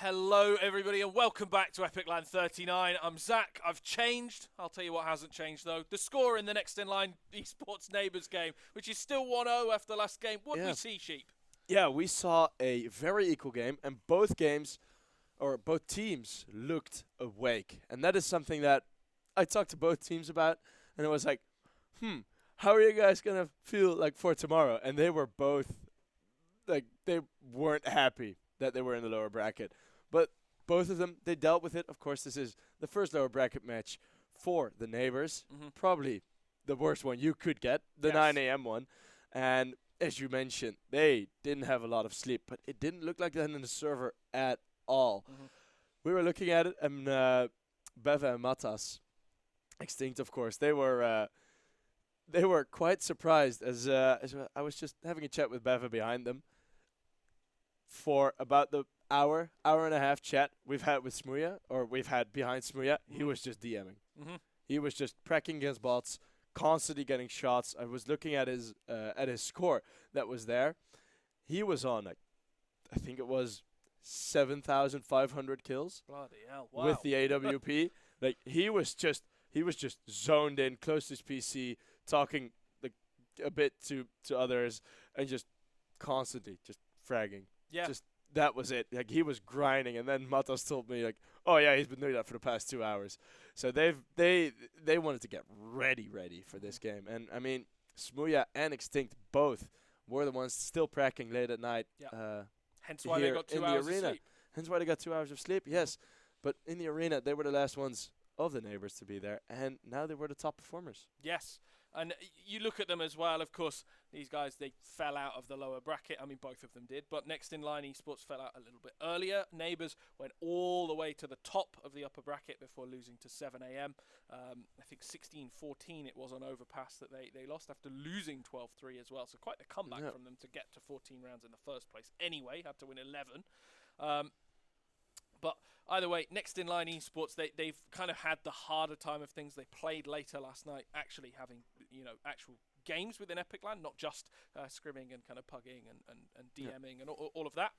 Hello everybody and welcome back to EPIC39. I'm Zach. I've changed. I'll tell you what hasn't changed though. The score in the next in line Esports Neighbours game, which is still 1-0 after the last game. What do we see, Sheep? Yeah, we saw a very equal game, and both teams looked awake. And that is something that I talked to both teams about, and it was like, how are you guys going to feel like for tomorrow? And they were both, like, they weren't happy that they were in the lower bracket. But both of them, they dealt with it. Of course, this is the first lower bracket match for the Neighbours. Probably the worst one you could get, the 9 a.m. one. And as you mentioned, they didn't have a lot of sleep, but it didn't look like that in the server at all. We were looking at it, and Beva and Matas, Extinct, of course, they were quite surprised as I was just having a chat with Beva behind them for about the hour and a half chat we've had with Smuya, or we've had behind Smuya. He was just DMing. He was just pracking against bots, constantly getting shots. I was looking at his score that was there. He was on, like, I think it was 7,500 kills. Bloody hell! Wow. With the AWP. Like, he was just zoned in, close to his PC, talking like a bit to others, and just constantly just fragging. Yeah. Just that was it. Like, he was grinding, and then Matas told me, like, oh yeah, he's been doing that for the past 2 hours. So they wanted to get ready for this game. And I mean, Smuya and Extinct both were the ones still pracking late at night. Yeah. Hence why they got 2 hours of sleep. Hence why they got 2 hours of sleep. Yes, but in the arena they were the last ones of the Neighbours to be there, and now they were the top performers. Yes. And you look at them as well, of course, these guys, they fell out of the lower bracket. I mean, both of them did. But next in line, Esports fell out a little bit earlier. Neighbours went all the way to the top of the upper bracket before losing to 7 a.m. I think 16-14 it was on Overpass that they lost after losing 12-3 as well. So quite a comeback from them to get to 14 rounds in the first place. Anyway, had to win 11. But either way, next in line Esports, they've kind of had the harder time of things. They played later last night, actually having, actual games within Epic Land, not just scrimming and kind of pugging and DMing and all of that.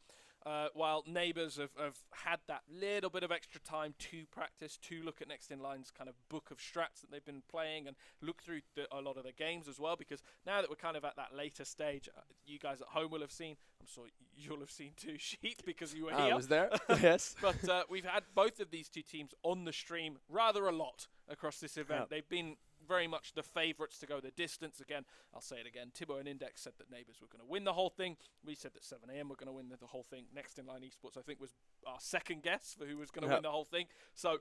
While Neighbours have had that little bit of extra time to practice, to look at next in line's kind of book of strats that they've been playing and look through a lot of the games as well, because now that we're kind of at that later stage, you guys at home will have seen, I'm sure you'll have seen too, Sheet, because you were here. I was there, yes. But we've had both of these two teams on the stream rather a lot across this event. They've been very much the favourites to go the distance. Again, I'll say it again, Tibbo and Index said that Neighbours were going to win the whole thing. We said that 7 a.m. were going to win the whole thing. Next in line Esports, I think, was our second guess for who was going to win the whole thing. So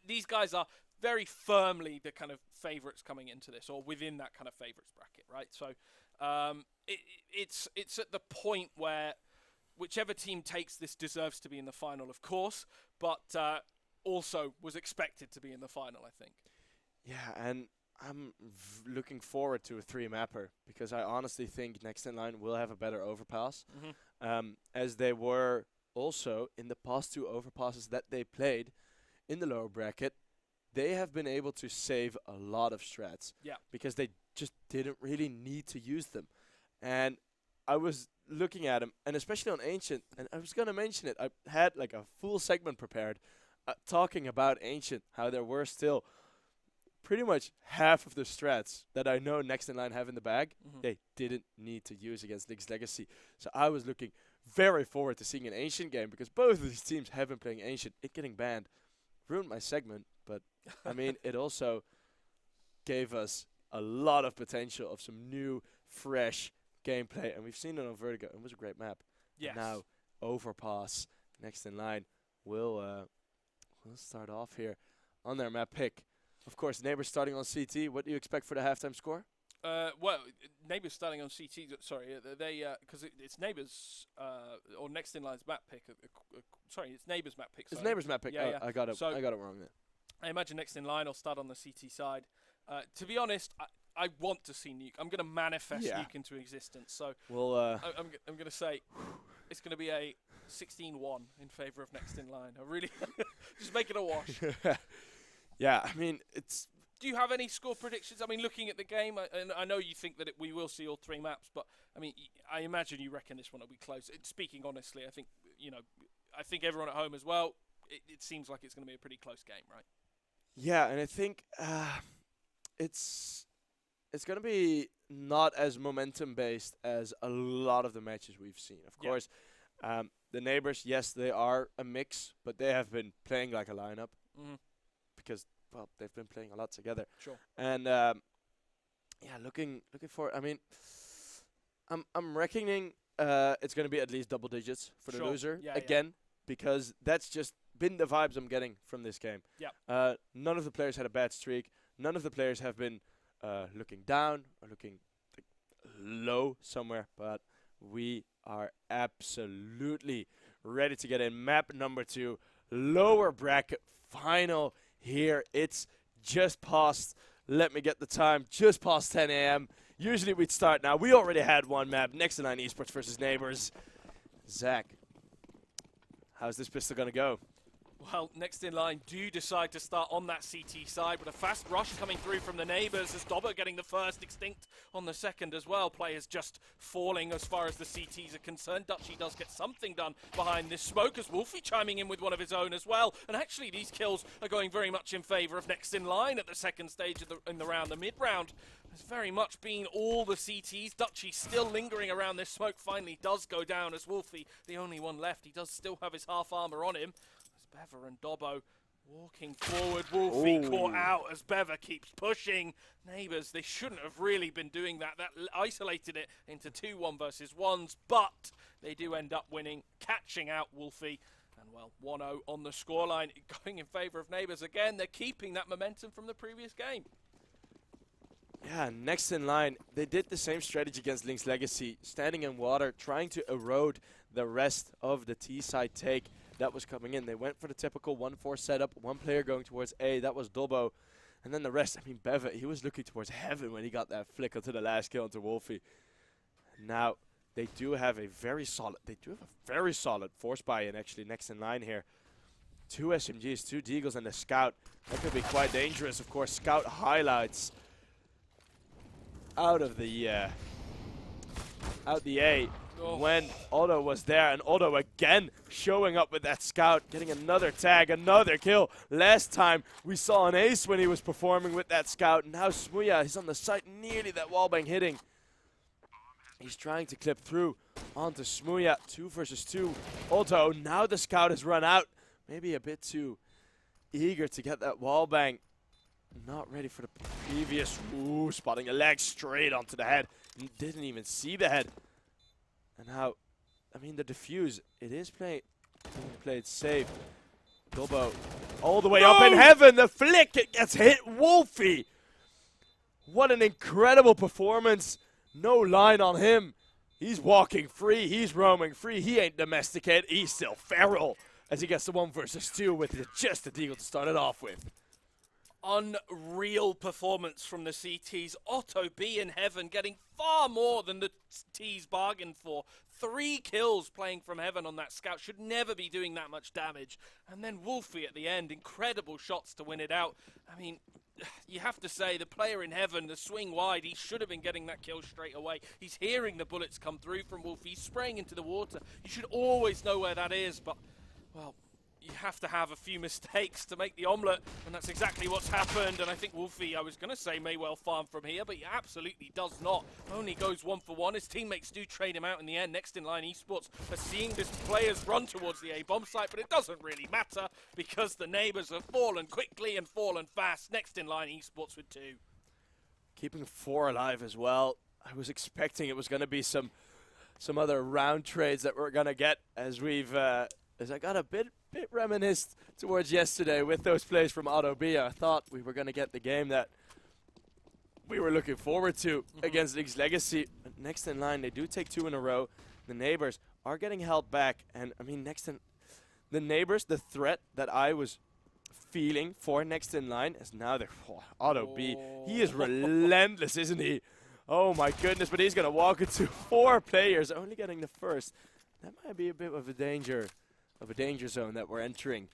these guys are very firmly the kind of favourites coming into this, or within that kind of favourites bracket, right? So it's at the point where whichever team takes this deserves to be in the final, of course, but also was expected to be in the final, I think. Yeah, and I'm looking forward to a 3-mapper, because I honestly think next in line will have a better overpass, as they were also in the past 2 overpasses that they played in the lower bracket. They have been able to save a lot of strats, because they just didn't really need to use them. And I was looking at them, and especially on Ancient, and I was going to mention it, I had like a full segment prepared talking about Ancient, how there were still pretty much half of the strats that I know next in line have in the bag, they didn't need to use against League's Legacy. So I was looking very forward to seeing an Ancient game, because both of these teams have been playing Ancient. It getting banned ruined my segment, but I mean, it also gave us a lot of potential of some new, fresh gameplay, and we've seen it on Vertigo. It was a great map. Yes. And now Overpass, next in line, will start off here on their map pick. Of course, Neighbours starting on CT. What do you expect for the halftime score? Well, Neighbours starting on CT. Sorry, because it's Neighbours or next in line's map pick. Sorry, it's Neighbours map pick. It's Neighbours map pick. Yeah, I got it. I got it wrong there. I imagine next in line will start on the CT side. To be honest, I want to see Nuke. I'm going to manifest Nuke into existence. So I'm going to say it's going to be a 16-1 in favour of next in line. I really just make it a wash. Yeah, I mean, it's... Do you have any score predictions? I mean, looking at the game, and I know you think that we will see all 3 maps, but, I mean, I imagine you reckon this one will be close. Speaking honestly, I think, I think everyone at home as well, it seems like it's going to be a pretty close game, right? Yeah, and I think it's going to be not as momentum-based as a lot of the matches we've seen. Of course, the Neighbours, yes, they are a mix, but they have been playing like a lineup because, well, they've been playing a lot together. Sure. And looking for. I mean, I'm reckoning it's going to be at least double digits for the loser again, because that's just been the vibes I'm getting from this game. Yeah. None of the players had a bad streak. None of the players have been looking down or looking low somewhere, but we are absolutely ready to get in. Map number 2, lower bracket final here. It's just past, let me get the time, just past 10 a.m. Usually we'd start now. We already had one map, Next-in-Line Esports versus Neighbours. Zach, how's this pistol going to go? Well, Next-in-Line do decide to start on that CT side, but a fast rush coming through from the Neighbours as Dobber getting the first, Extinct on the second as well. Players just falling as far as the CTs are concerned. Dutchy does get something done behind this smoke as Wolfie chiming in with one of his own as well. And actually these kills are going very much in favour of Next-in-Line at the second stage of in the round. The mid-round has very much been all the CTs. Dutchy still lingering around this smoke, finally does go down as Wolfie, the only one left. He does still have his half armour on him. Bever and Dobbo walking forward. Wolfie caught out as Bever keeps pushing. Neighbours, they shouldn't have really been doing that. That isolated it into 2-1 versus 1s, but they do end up winning, catching out Wolfie. And, well, 1-0 on the scoreline, going in favour of Neighbours again. They're keeping that momentum from the previous game. Yeah, Next-in-Line, they did the same strategy against Link's Legacy, standing in water, trying to erode the rest of the T-side take that was coming in. They went for the typical 1-4 setup, one player going towards A, that was Dobbo, and then the rest, I mean, Bever, he was looking towards heaven when he got that flick onto the last kill onto Wolfie. Now, they do have a very solid force buy-in, actually, Next-in-Line here. 2 SMGs, 2 Deagles, and a Scout. That could be quite dangerous, of course. Scout highlights out the A. When Otto was there, and Otto again showing up with that Scout, getting another tag, another kill. Last time we saw an ace when he was performing with that Scout. Now Smuya, he's on the site, nearly that wallbang hitting. He's trying to clip through onto Smuya, 2 versus 2. Otto, now the Scout has run out. Maybe a bit too eager to get that wallbang. Not ready for the previous, spotting a leg straight onto the head. He didn't even see the head. And now, I mean, the defuse, it is being played safe. Dobbo all the way up in heaven. The flick, it gets hit. Wolfie. What an incredible performance. No line on him. He's walking free. He's roaming free. He ain't domesticated. He's still feral as he gets the 1 versus 2 with just a deagle to start it off with. Unreal performance from the CTs. Otto B in heaven, getting far more than the T's bargained for. 3 kills playing from heaven on that Scout. Should never be doing that much damage. And then Wolfie at the end, incredible shots to win it out. I mean, you have to say, the player in heaven, the swing wide, he should have been getting that kill straight away. He's hearing the bullets come through from Wolfie. He's spraying into the water. You should always know where that is, but, well, you have to have a few mistakes to make the omelette, and that's exactly what's happened. And I think Wolfie, I was going to say, may well farm from here, but he absolutely does not. Only goes 1 for 1. His teammates do trade him out in the end. Next-in-Line Esports are seeing this players run towards the A-bomb site, but it doesn't really matter because the Neighbours have fallen quickly and fallen fast. Next-in-Line Esports with 2. Keeping 4 alive as well. I was expecting it was going to be some other round trades that we're going to get as we've... as I got a bit reminisced towards yesterday with those plays from Otto B. I thought we were going to get the game that we were looking forward to against Link's Legacy. But Next-in-Line, they do take 2 in a row. The Neighbours are getting held back. And, I mean, the Neighbours, the threat that I was feeling for Next-in-Line is now they're Otto B. He is relentless, isn't he? Oh, my goodness. But he's going to walk into 4 players, only getting the first. That might be a bit of a danger zone that we're entering.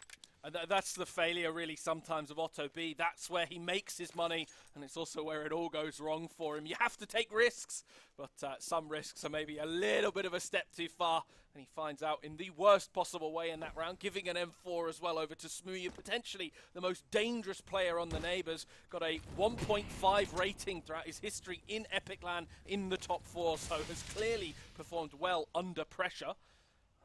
And that's the failure, really, sometimes of Otto B. That's where he makes his money, and it's also where it all goes wrong for him. You have to take risks, but some risks are maybe a little bit of a step too far, and he finds out in the worst possible way in that round, giving an M4 as well over to Smooya, potentially the most dangerous player on the Neighbours. Got a 1.5 rating throughout his history in Epic Land in the top 4, so has clearly performed well under pressure.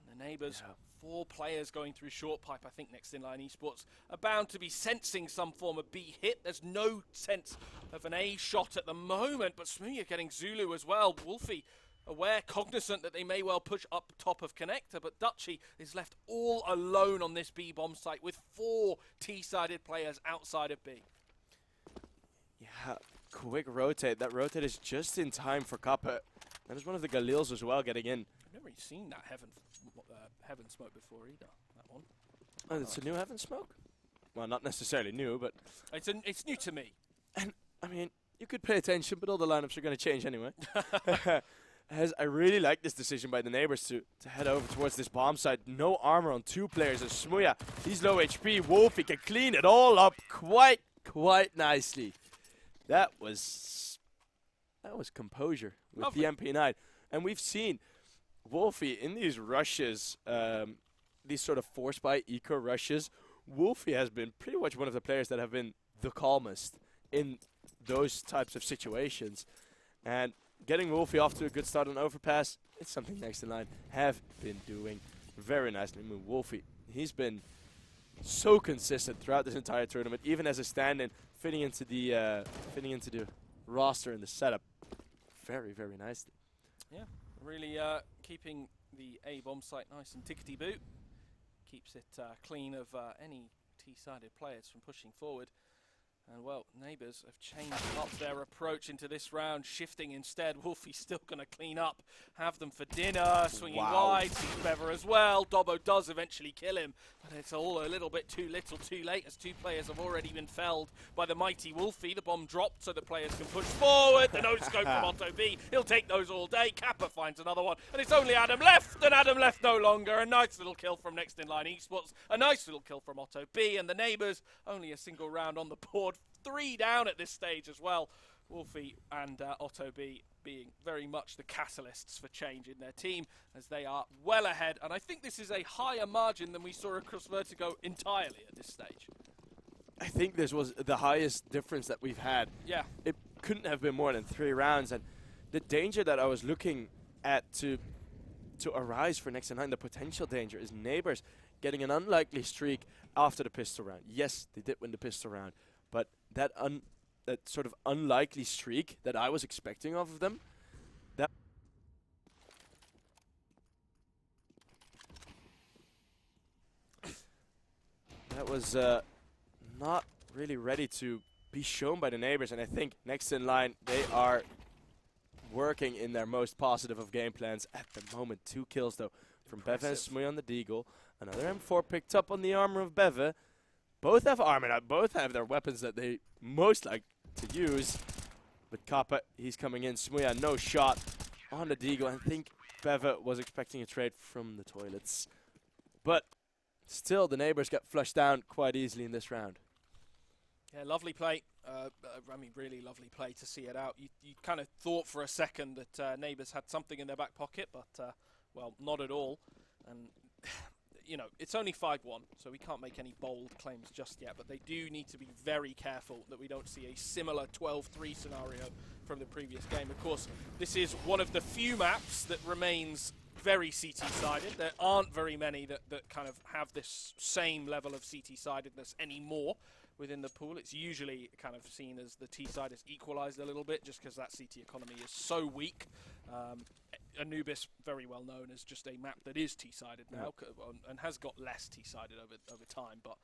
And the Neighbours... Yeah. 4 players going through short pipe. I think Next In Line Esports are bound to be sensing some form of B hit. There's no sense of an A shot at the moment, but Smooya getting Zulu as well. Wolfie aware, cognizant that they may well push up top of Connector, but Dutchy is left all alone on this B bomb site with 4 T-sided players outside of B. Yeah, quick rotate. That rotate is just in time for Kappa. That is one of the Galils as well getting in. I've never really seen that Heaven smoke before either, that one. Oh, it's a new Heaven smoke? Well, not necessarily new, but... It's new to me. And, I mean, you could pay attention, but all the lineups are going to change anyway. As I really like this decision by the Neighbours to head over towards this bomb site. No armor on 2 players. As Smooya, he's low HP. Wolfie can clean it all up quite nicely. That was composure with Lovely. the MP9. And we've seen... Wolfie, in these rushes, these sort of force by eco rushes, Wolfie has been pretty much one of the players that have been the calmest in those types of situations. And getting Wolfie off to a good start on overpass, it's something Next In Line have been doing very nicely. I mean, Wolfie, he's been so consistent throughout this entire tournament, even as a stand-in, fitting into the roster and the setup very, very nicely. Yeah. Really keeping the A bomb site nice and tickety-boo. Keeps it clean of any T-sided players from pushing forward. And, well, Neighbours have changed up their approach into this round, shifting instead. Wolfie's still going to clean up, have them for dinner, swinging wide, sees Bever as well. Dobbo does eventually kill him, but it's all a little bit too little too late, as 2 players have already been felled by the mighty Wolfie. The bomb dropped so the players can push forward. The no-scope from Otto B. He'll take those all day. Kappa finds another one, and it's only Adam left, and Adam left no longer. A nice little kill from Next In Line Esports, a nice little kill from Otto B, and the Neighbours, only a single round on the board. 3 down at this stage as well. Wolfie and Otto B being very much the catalysts for change in their team, as they are well ahead. And I think this is a higher margin than we saw across Vertigo entirely at this stage. I think this was the highest difference that we've had. Yeah. It couldn't have been more than 3 rounds. And the danger that I was looking at to arise for Next In Line, the potential danger, is Neighbours getting an unlikely streak after the pistol round. Yes, they did win the pistol round, but that sort of unlikely streak that I was expecting off of them, that was not really ready to be shown by the Neighbours. And I think Next In Line, they are working in their most positive of game plans at the moment. 2 kills though from Beve and Smooya on the Deagle. Another M4 picked up on the armor of Beve. Both have armor now. Both have their weapons that they most like to use. But Kappa, he's coming in. Smooya, no shot on the Deagle. I think Beve was expecting a trade from the toilets. But still, the Neighbours got flushed down quite easily in this round. Yeah, lovely play. I mean, really lovely play to see it out. You kind of thought for a second that Neighbours had something in their back pocket, but, well, not at all. And... you know, it's only 5-1, so we can't make any bold claims just yet, but they do need to be very careful that we don't see a similar 12-3 scenario from the previous game. Of course, this is one of the few maps that remains very CT-sided. There aren't very many that kind of have this same level of CT-sidedness anymore within the pool. It's usually kind of seen as the T-side is equalized a little bit just because that CT economy is so weak. Anubis, very well known as just a map that is T-sided now, and has got less T-sided over time. But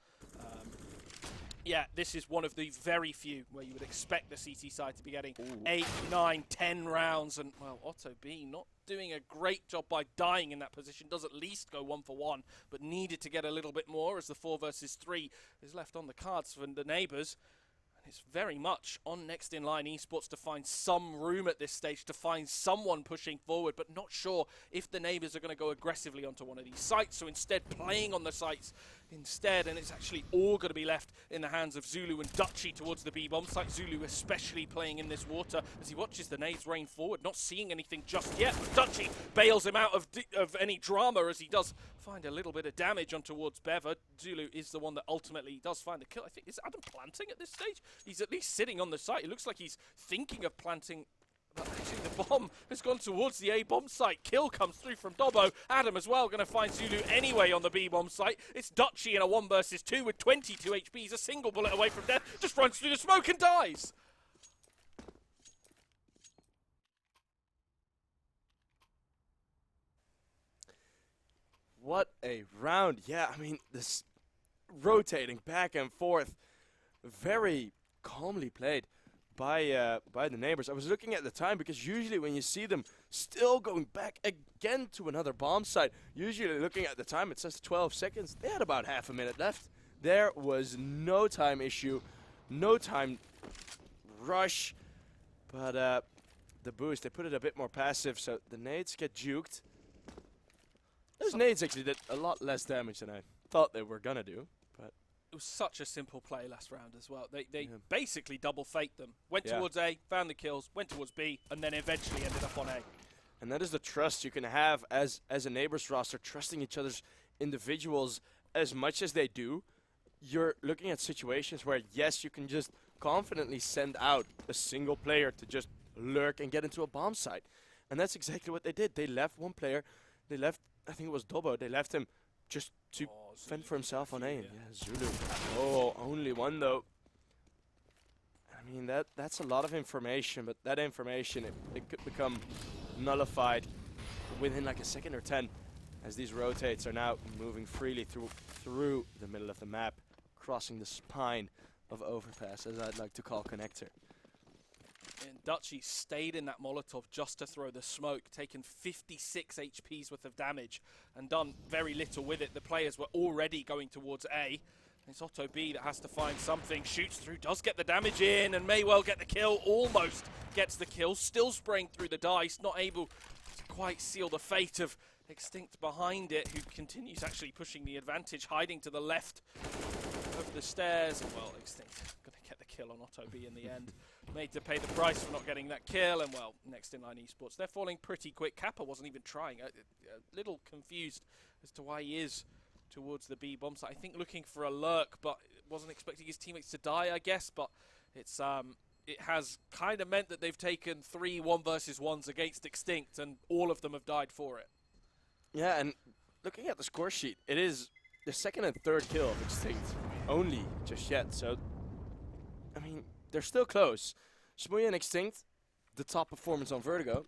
yeah, this is one of the very few where you would expect the CT side to be getting 8, 9, 10 rounds. And, well, Otto B not doing a great job by dying in that position. Does at least go 1 for 1, but needed to get a little bit more as the 4 versus 3 is left on the cards for the Neighbours. It's very much on Next In Line Esports to find some room at this stage, to find someone pushing forward, but not sure if the Neighbours are going to go aggressively onto one of these sites. So instead, playing on the sites instead, and it's actually all going to be left in the hands of Zulu and Dutchy towards the B-bomb site. Zulu especially playing in this water as he watches the nades rain forward, not seeing anything just yet, but Dutchy bails him out of any drama as he does find a little bit of damage on towards Bever. Zulu is the one that ultimately does find the kill. I think, is Adam planting at this stage? He's at least sitting on the site. It looks like he's thinking of planting. But actually the bomb has gone towards the A-bomb site. Kill comes through from Dobbo. Adam as well going to find Zulu anyway on the B-bomb site. It's Dutchy in a 1 versus 2 with 22 HP. He's a single bullet away from death. Just runs through the smoke and dies. What a round. Yeah, I mean, this rotating back and forth, very calmly played by the Neighbours. I was looking at the time because usually when you see them still going back again to another bomb site, usually looking at the time it says 12 seconds. They had about half a minute left. There was no time issue, no time rush, but the boost, they put it a bit more passive, so the nades get juked. Those nades actually did a lot less damage than I thought they were gonna do. It was such a simple play last round as well. They basically double faked them. Went towards A, found the kills, went towards B, and then eventually ended up on A. And that is the trust you can have as a Neighbours roster, trusting each other's individuals as much as they do. You're looking at situations where, yes, you can just confidently send out a single player to just lurk and get into a bomb site. And that's exactly what they did. They left one player. They left, I think it was Dobbo, they left him just to fend for himself on A. Yeah, Zulu. Oh, only one though. I mean, that's a lot of information, but that information, it could become nullified within like a second or 10 as these rotates are now moving freely through the middle of the map, crossing the spine of overpass, as I'd like to call connector. And Dutchy stayed in that Molotov just to throw the smoke, taken 56 HP's worth of damage and done very little with it. The players were already going towards A. It's Otto B that has to find something, shoots through, does get the damage in, and may well get the kill, almost gets the kill, still spraying through the dice, not able to quite seal the fate of Extinct behind it, who continues actually pushing the advantage, hiding to the left of the stairs. Well, Extinct going to get the kill on Otto B in the end. Made to pay the price for not getting that kill, and well, next in line Esports. They're falling pretty quick. Kappa wasn't even trying. A little confused as to why he is towards the B bomb site. I think looking for a lurk, but wasn't expecting his teammates to die, I guess. But it's it has kind of meant that they've taken 3 1 versus 1s against Extinct, and all of them have died for it. Yeah, and looking at the score sheet, it is the second and third kill of Extinct only just yet. So, I mean, they're still close. Smuya and Extinct, the top performance on Vertigo,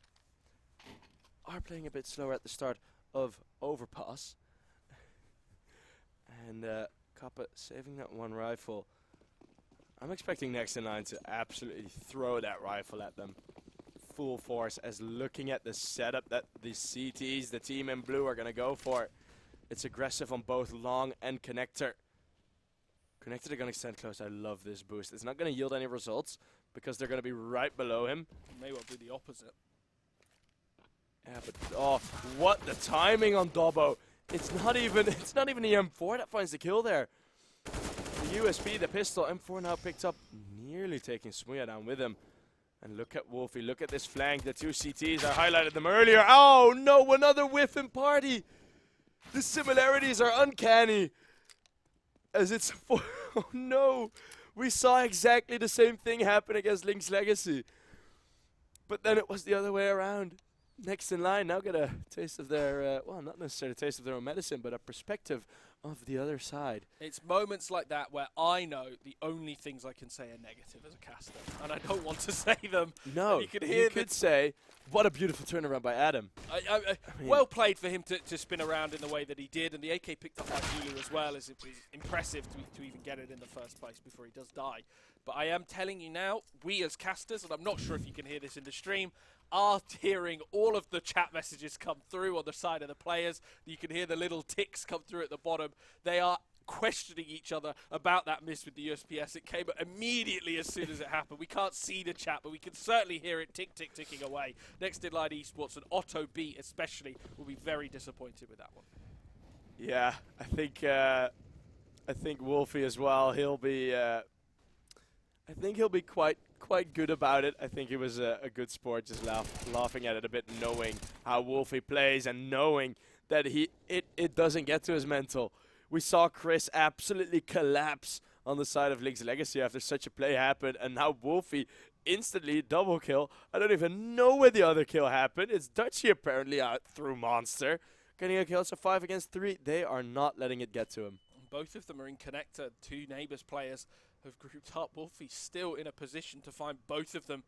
are playing a bit slower at the start of Overpass. And Kappa saving that one rifle. I'm expecting next in line to absolutely throw that rifle at them full force, as looking at the setup that the CTs, the team in blue, are going to go for. It's aggressive on both long and connector. Connector are going to stand close. I love this boost. It's not going to yield any results because they're going to be right below him. May well do the opposite. Yeah, but oh, what the timing on Dobbo. It's not even the M4 that finds the kill there. The USB, the pistol, M4 now picked up, nearly taking Smuya down with him. And look at Wolfie, look at this flank. The two CTs, I highlighted them earlier. Oh no, another whiff in party. The similarities are uncanny. As it's oh no, we saw exactly the same thing happen against Link's Legacy. But then it was the other way around. Next in line now get a taste of their, well, not necessarily a taste of their own medicine, but a perspective of the other side. It's moments like that where I know the only things I can say are negative as a caster, and I don't want to say them. No, you could say, what a beautiful turnaround by Adam. I mean, well played for him to spin around in the way that he did, and the AK picked up by Zulu as well, as it was impressive to even get it in the first place before he does die. But I am telling you now, we as casters, and I'm not sure if you can hear this in the stream, are hearing all of the chat messages come through on the side of the players. You can hear the little ticks come through at the bottom. They are questioning each other about that miss with the USPS. It came immediately as soon as it happened. We can't see the chat, but we can certainly hear it ticking away. Next in line Esports, and Otto B especially will be very disappointed with that one. Yeah, I think I think Wolfie as well. He'll be. I think he'll be quite good about it. I think he was a good sport, just laughing at it a bit, knowing how Wolfie plays and knowing that it doesn't get to his mental. We saw Chris absolutely collapse on the side of Link's Legacy after such a play happened, and now Wolfie instantly double kill. I don't even know where the other kill happened. It's Dutchy apparently out through Monster. Getting a kill, so 5 against 3. They are not letting it get to him. Both of them are in connector. 2 Neighbours players have grouped up. Wolfie's still in a position to find both of them.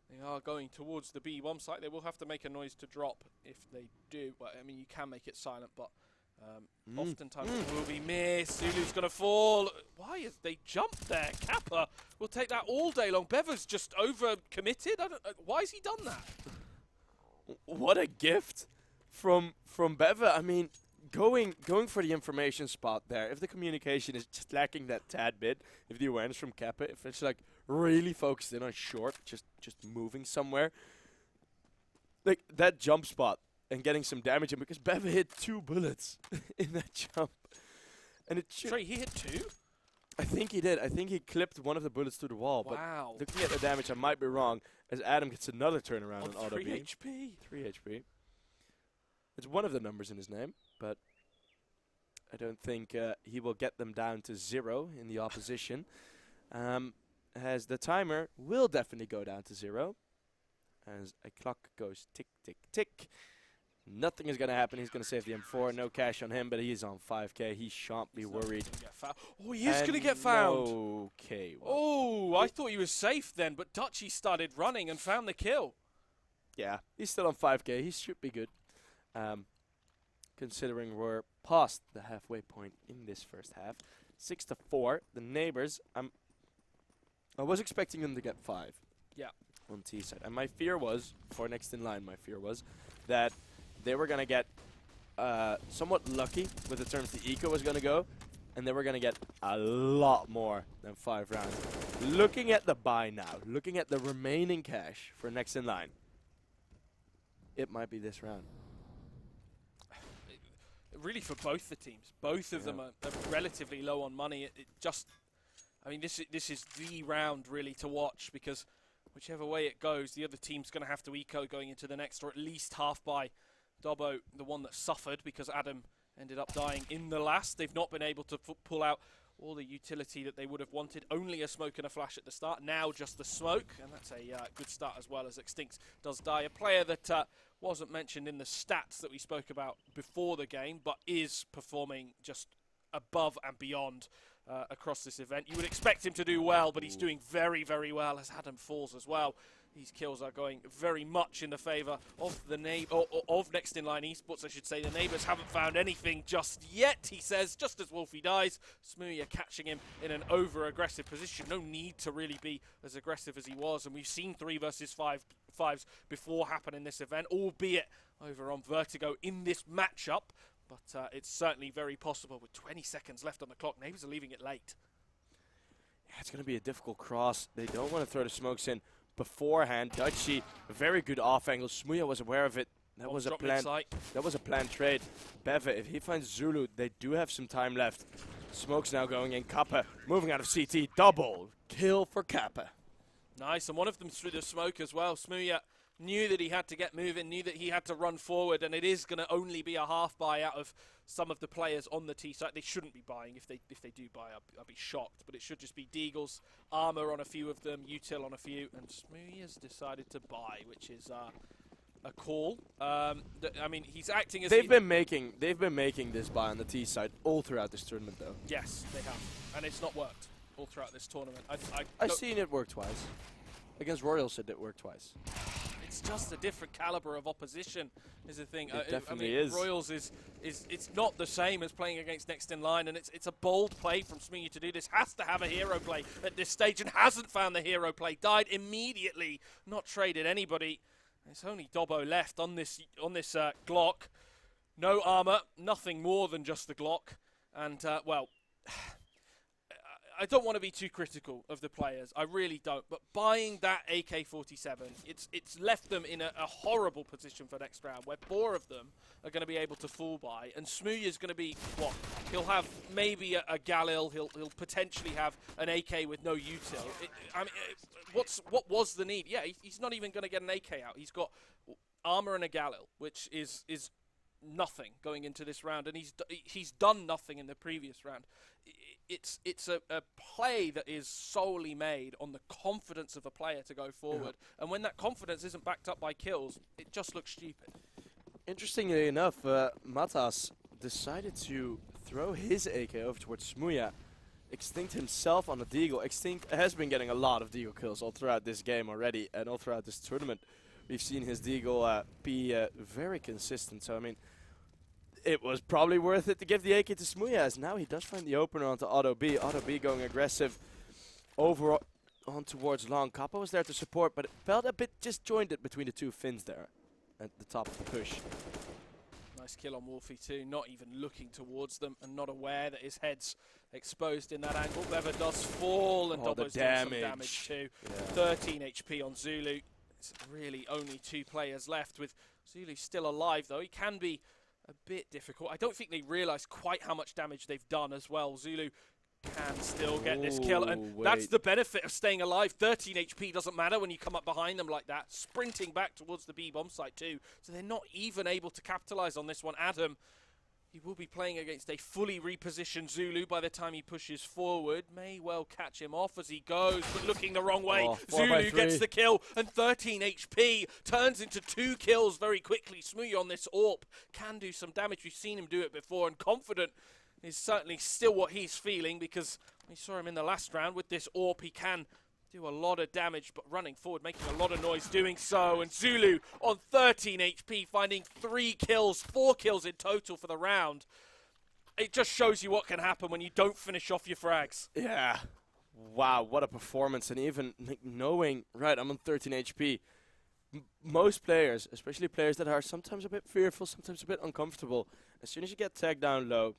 They are going towards the B1 site. They will have to make a noise to drop if they do. Well, I mean, you can make it silent, but oftentimes it will be missed. Zulu's going to fall. Why has they jumped there? Kappa will take that all day long. Beva's just over-committed. Why has he done that? What a gift from Beva. I mean, going for the information spot there. If the communication is just lacking that tad bit, if the awareness from Kappa, if it's like really focused in on short, just moving somewhere, like that jump spot and getting some damage in, because Beva hit 2 bullets in that jump, and it should. Sorry, he hit 2? I think he did. I think he clipped one of the bullets through the wall. Wow. But looking at the damage, I might be wrong. As Adam gets another turnaround on auto 3 B. HP. 3 HP. It's one of the numbers in his name, but I don't think he will get them down to 0 in the opposition. As the timer will definitely go down to 0. As a clock goes tick, tick, tick. Nothing is going to happen. He's going to save the M4. No cash on him, but he's on 5k. He shan't be worried. Oh, he is going to get found. Okay. Well, oh, I thought he was safe then, but Dutchy started running and found the kill. Yeah, he's still on 5k. He should be good. Considering we're past the halfway point in this first half. 6-4. The Neighbours, I was expecting them to get 5. Yeah. On T side. And my fear was, for next in line, my fear was that they were going to get somewhat lucky with the terms the eco was going to go, and they were going to get a lot more than 5 rounds. Looking at the buy now, looking at the remaining cash for next in line, it might be this round. Really, for both the teams, both of them are relatively low on money. I mean, this is the round really to watch, because whichever way it goes, the other team's going to have to eco going into the next, or at least half by. Dobbo, the one that suffered because Adam ended up dying in the last. They've not been able to pull out all the utility that they would have wanted. Only a smoke and a flash at the start. Now just the smoke, and that's a good start as well, as Extinct does die. A player that wasn't mentioned in the stats that we spoke about before the game, but is performing just above and beyond across this event. You would expect him to do well, but he's doing very, very well as Adam falls as well. These kills are going very much in the favour of the of Next in Line Esports, I should say. The Neighbours haven't found anything just yet, he says, just as Wolfie dies. Smooya catching him in an over-aggressive position. No need to really be as aggressive as he was, and we've seen 3 versus 5s before happen in this event, albeit over on Vertigo in this matchup. But it's certainly very possible with 20 seconds left on the clock. Neighbours are leaving it late. Yeah, it's going to be a difficult cross. They don't want to throw the smokes in beforehand. Dutchy, a very good off angle. Smooya was aware of it. That was a plan. That was a planned trade. Beva, if he finds Zulu, they do have some time left. Smokes now going in. Kappa moving out of CT. Double kill for Kappa. Nice, and one of them through the smoke as well. Smooya knew that he had to get moving, knew that he had to run forward, and it is going to only be a half buy out of some of the players on the T side. They shouldn't be buying. If they do buy, I'll be shocked. But it should just be Deagle's armor on a few of them, Util on a few, and Smooya's decided to buy, which is a call. I mean, he's acting as they've been making this buy on the T side all throughout this tournament, though. Yes, they have, and it's not worked all throughout this tournament. I've seen it work twice. Against Royals, it did work twice. It's just a different caliber of opposition is the thing. It definitely I mean, is. Royals is it's not the same as playing against Next in Line, and it's a bold play from Smooya to do this. Has to have a hero play at this stage, and hasn't found the hero play. Died immediately, not traded anybody. It's only Dobbo left on this Glock. No armor, nothing more than just the Glock, and well. I don't want to be too critical of the players. I really don't. But buying that AK-47, it's left them in a horrible position for next round, where 4 of them are going to be able to fall by, and Smooya's going to be what? He'll have maybe a Galil. He'll potentially have an AK with no util. What was the need? Yeah, he's not even going to get an AK out. He's got armor and a Galil, which is nothing going into this round, and he's done nothing in the previous round. It's a play that is solely made on the confidence of a player to go forward, and when that confidence isn't backed up by kills, it just looks stupid. Interestingly enough, Matas decided to throw his AK over towards Smooya. Extinct himself on a deagle. Extinct has been getting a lot of deagle kills all throughout this game already, and all throughout this tournament. We've seen his deagle be very consistent, so I mean, it was probably worth it to give the AK to Smooya, as now he does find the opener onto Auto B. Auto B going aggressive over on towards long. Kappa was there to support, but it felt a bit disjointed between the two Finns there at the top of the push. Nice kill on Wolfie too, not even looking towards them and not aware that his head's exposed in that angle. Bever does fall, and Dobbo's doing some damage too. Yeah. 13 HP on Zulu. It's really only 2 players left, with Zulu still alive though. He can be a bit difficult. I don't think they realise quite how much damage they've done as well. Zulu can still get this kill, and that's the benefit of staying alive. 13 HP doesn't matter when you come up behind them like that. Sprinting back towards the B bomb site too, so they're not even able to capitalise on this one. Adam, he will be playing against a fully repositioned Zulu by the time he pushes forward. May well catch him off as he goes, but looking the wrong way. Zulu gets the kill, and 13 HP turns into 2 kills very quickly. Smooya on this AWP can do some damage. We've seen him do it before, and confident is certainly still what he's feeling, because we saw him in the last round with this AWP. He can do a lot of damage, but running forward, making a lot of noise doing so. And Zulu on 13 HP, finding 3 kills, 4 kills in total for the round. It just shows you what can happen when you don't finish off your frags. Yeah. Wow, what a performance. And even knowing, right, I'm on 13 HP. Most players, especially players that are sometimes a bit fearful, sometimes a bit uncomfortable, as soon as you get tagged down low,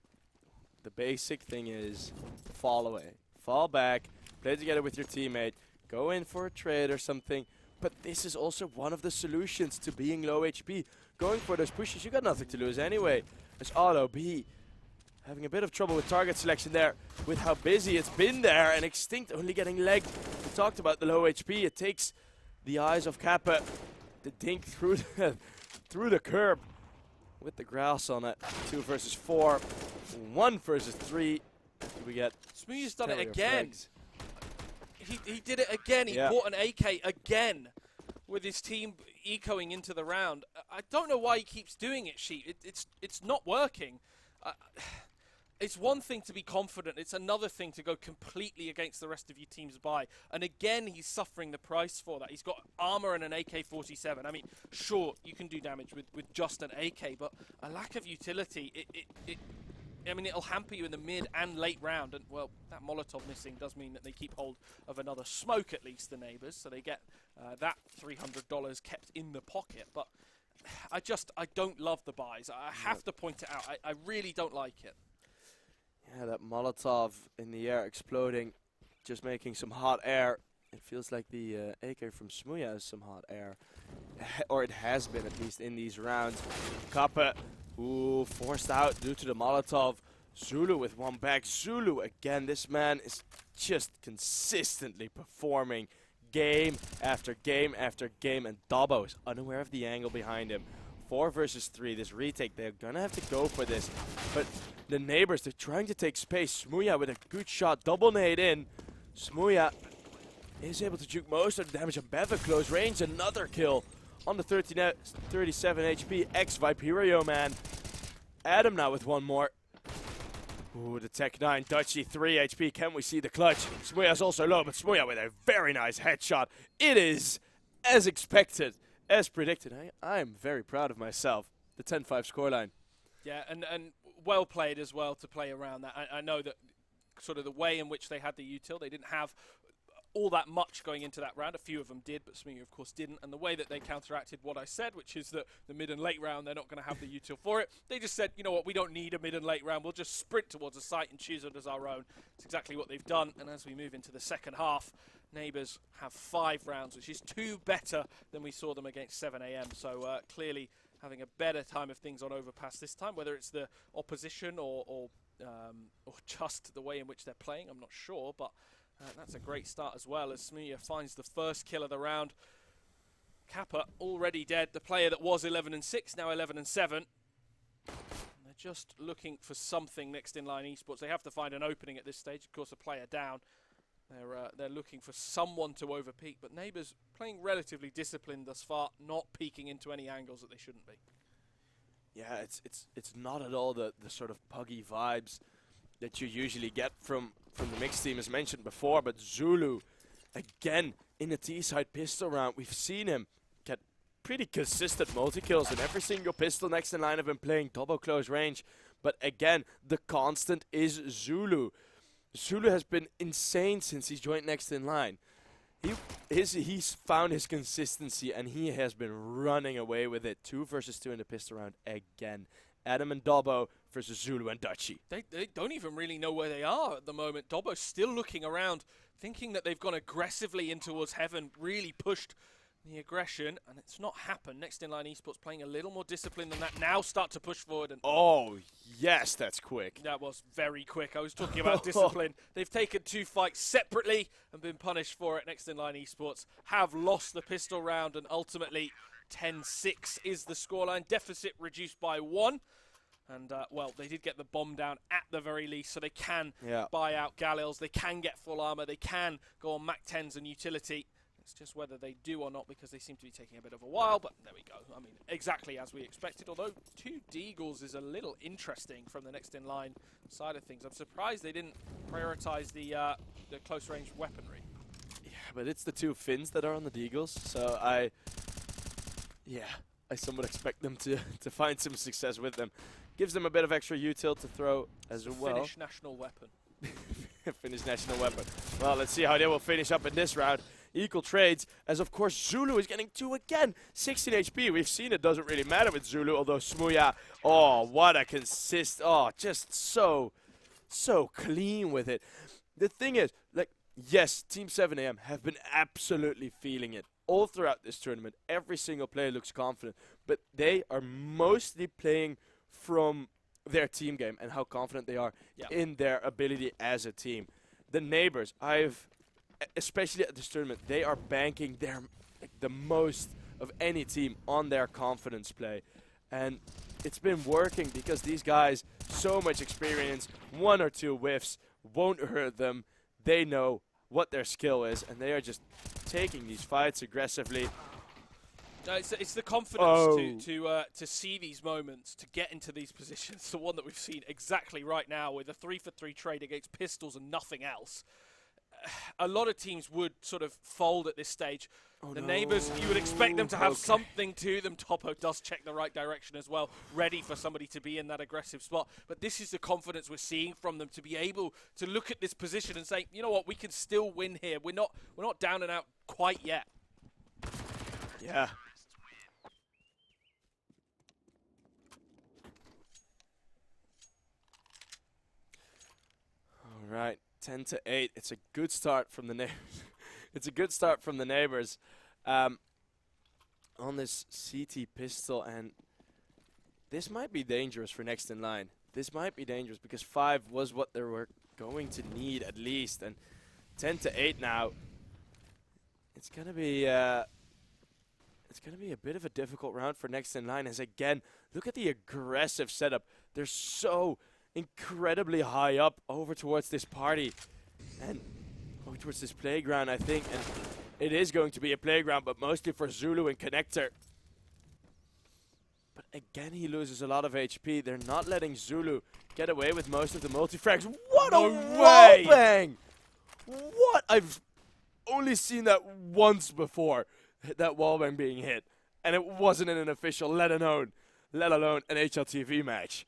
the basic thing is fall away. Fall back. Play together with your teammate, go in for a trade or something. But this is also one of the solutions to being low HP. Going for those pushes, you got nothing to lose anyway. As Auto B having a bit of trouble with target selection there, with how busy it's been there, and Extinct only getting legged. We talked about the low HP. It takes the eyes of Kappa to dink through the curb with the grass on it. 2 versus 4, 1 versus 3. We get Smooya's done it again. He did it again. He bought an AK again with his team ecoing into the round. I don't know why he keeps doing it, Sheep. It's not working. It's one thing to be confident. It's another thing to go completely against the rest of your team's buy. And again, he's suffering the price for that. He's got armor and an AK-47. I mean, sure, you can do damage with just an AK, but a lack of utility, I mean, it'll hamper you in the mid and late round, and, well, that Molotov missing does mean that they keep hold of another smoke, at least, the Neighbours, so they get that $300 kept in the pocket. But I don't love the buys. I have to point it out. I really don't like it. Yeah, that Molotov in the air exploding, just making some hot air. It feels like the AK from Smooya has some hot air, or it has been, at least, in these rounds. Kappa, forced out due to the Molotov. Zulu with one back. Zulu again. This man is just consistently performing game after game after game, and Dobbo is unaware of the angle behind him. 4 versus 3. This retake, they're gonna have to go for this. But the Neighbours, they're trying to take space. Smooya with a good shot, double nade in. Smooya is able to juke most of the damage on Bev at close range. Another kill on the 37 HP ex-Viperio man. Adam now with one more. Ooh, the Tech 9 Dutchy, 3 HP. Can we see the clutch? Smooya's also low, but Smooya with a very nice headshot. It is as expected, as predicted. I am very proud of myself. The 10-5 scoreline. Yeah, and well played as well to play around that. I know that sort of the way in which they had the util, they didn't have all that much going into that round. A few of them did, but Smee, of course, didn't. And the way that they counteracted what I said, which is that the mid and late round, they're not going to have the util for it. They just said, you know what, we don't need a mid and late round. We'll just sprint towards a site and choose it as our own. It's exactly what they've done. And as we move into the second half, Neighbours have 5 rounds, which is 2 better than we saw them against 7 AM. So clearly having a better time of things on Overpass this time, whether it's the opposition or just the way in which they're playing, I'm not sure, but that's a great start as well, as Smee finds the first kill of the round. Kappa already dead, the player that was 11-6, now 11-7. They're just looking for something next in line Esports. They have to find an opening at this stage, of course a player down. They're looking for someone to overpeak, but Neighbours playing relatively disciplined thus far, not peeking into any angles that they shouldn't be. Yeah, it's not at all the sort of puggy vibes that you usually get from the mixed team, as mentioned before. But Zulu, again, in the T-side pistol round, we've seen him get pretty consistent multi-kills, and every single pistol next in line have been playing double close range. But again, the constant is Zulu. Zulu has been insane since he joined next in line. He's found his consistency, and he has been running away with it. 2 versus 2 in the pistol round again. Adam and Dobbo versus Zulu and Dutchy. They don't even really know where they are at the moment. Dobbo's still looking around, thinking that they've gone aggressively in towards heaven, really pushed the aggression, and it's not happened. Next in line Esports playing a little more disciplined than that. Now start to push forward. And oh, yes, that's quick. That was very quick. I was talking about discipline. They've taken 2 fights separately and been punished for it. Next in line Esports have lost the pistol round, and ultimately 10-6 is the scoreline. Deficit reduced by 1. And, well, they did get the bomb down at the very least, so they can buy out Galils. They can get full armor. They can go on Mac 10s and utility. It's just whether they do or not, because they seem to be taking a bit of a while, but there we go. I mean, exactly as we expected, although 2 Deagles is a little interesting from the next in line side of things. I'm surprised they didn't prioritize the close range weaponry. Yeah, but it's the 2 Finns that are on the Deagles, so I somewhat expect them to find some success with them. Gives them a bit of extra util to throw as well. Finnish national weapon. Finnish national weapon. Well, let's see how they will finish up in this round. Equal trades, as of course Zulu is getting 2 again. 16 HP. We've seen it doesn't really matter with Zulu, although Smuya, oh, what a just so clean with it. The thing is, like, yes, Team 7am have been absolutely feeling it all throughout this tournament. Every single player looks confident, but they are mostly playing from their team game and how confident they are in their ability as a team. The Neighbours, especially at this tournament, they are banking the most of any team on their confidence play. And it's been working because these guys, so much experience, 1 or 2 whiffs won't hurt them. They know what their skill is, and they are just taking these fights aggressively. It's the confidence to see these moments, to get into these positions. The one that we've seen exactly right now with a 3-for-3 trade against pistols and nothing else. A lot of teams would sort of fold at this stage. The Neighbours, you would expect them to have something to them. Topo does check the right direction as well, ready for somebody to be in that aggressive spot. But this is the confidence we're seeing from them, to be able to look at this position and say, you know what, we can still win here. We're not down and out quite yet. Yeah. All right. 10-8. It's a good start from the Neighbours. It's a good start from the Neighbours on this CT pistol, and this might be dangerous for next in line. This might be dangerous because 5 was what they were going to need at least, and 10-8 now. It's gonna be a bit of a difficult round for next in line. As again, look at the aggressive setup. They're so incredibly high up over towards this party and over towards this playground, I think, and it is going to be a playground, but mostly for Zulu and Connector. But again, he loses a lot of HP. They're not letting Zulu get away with most of the multi-frags. What a wall bang! What? I've only seen that once before, that wall bang being hit, and it wasn't in an official, let alone an HLTV match.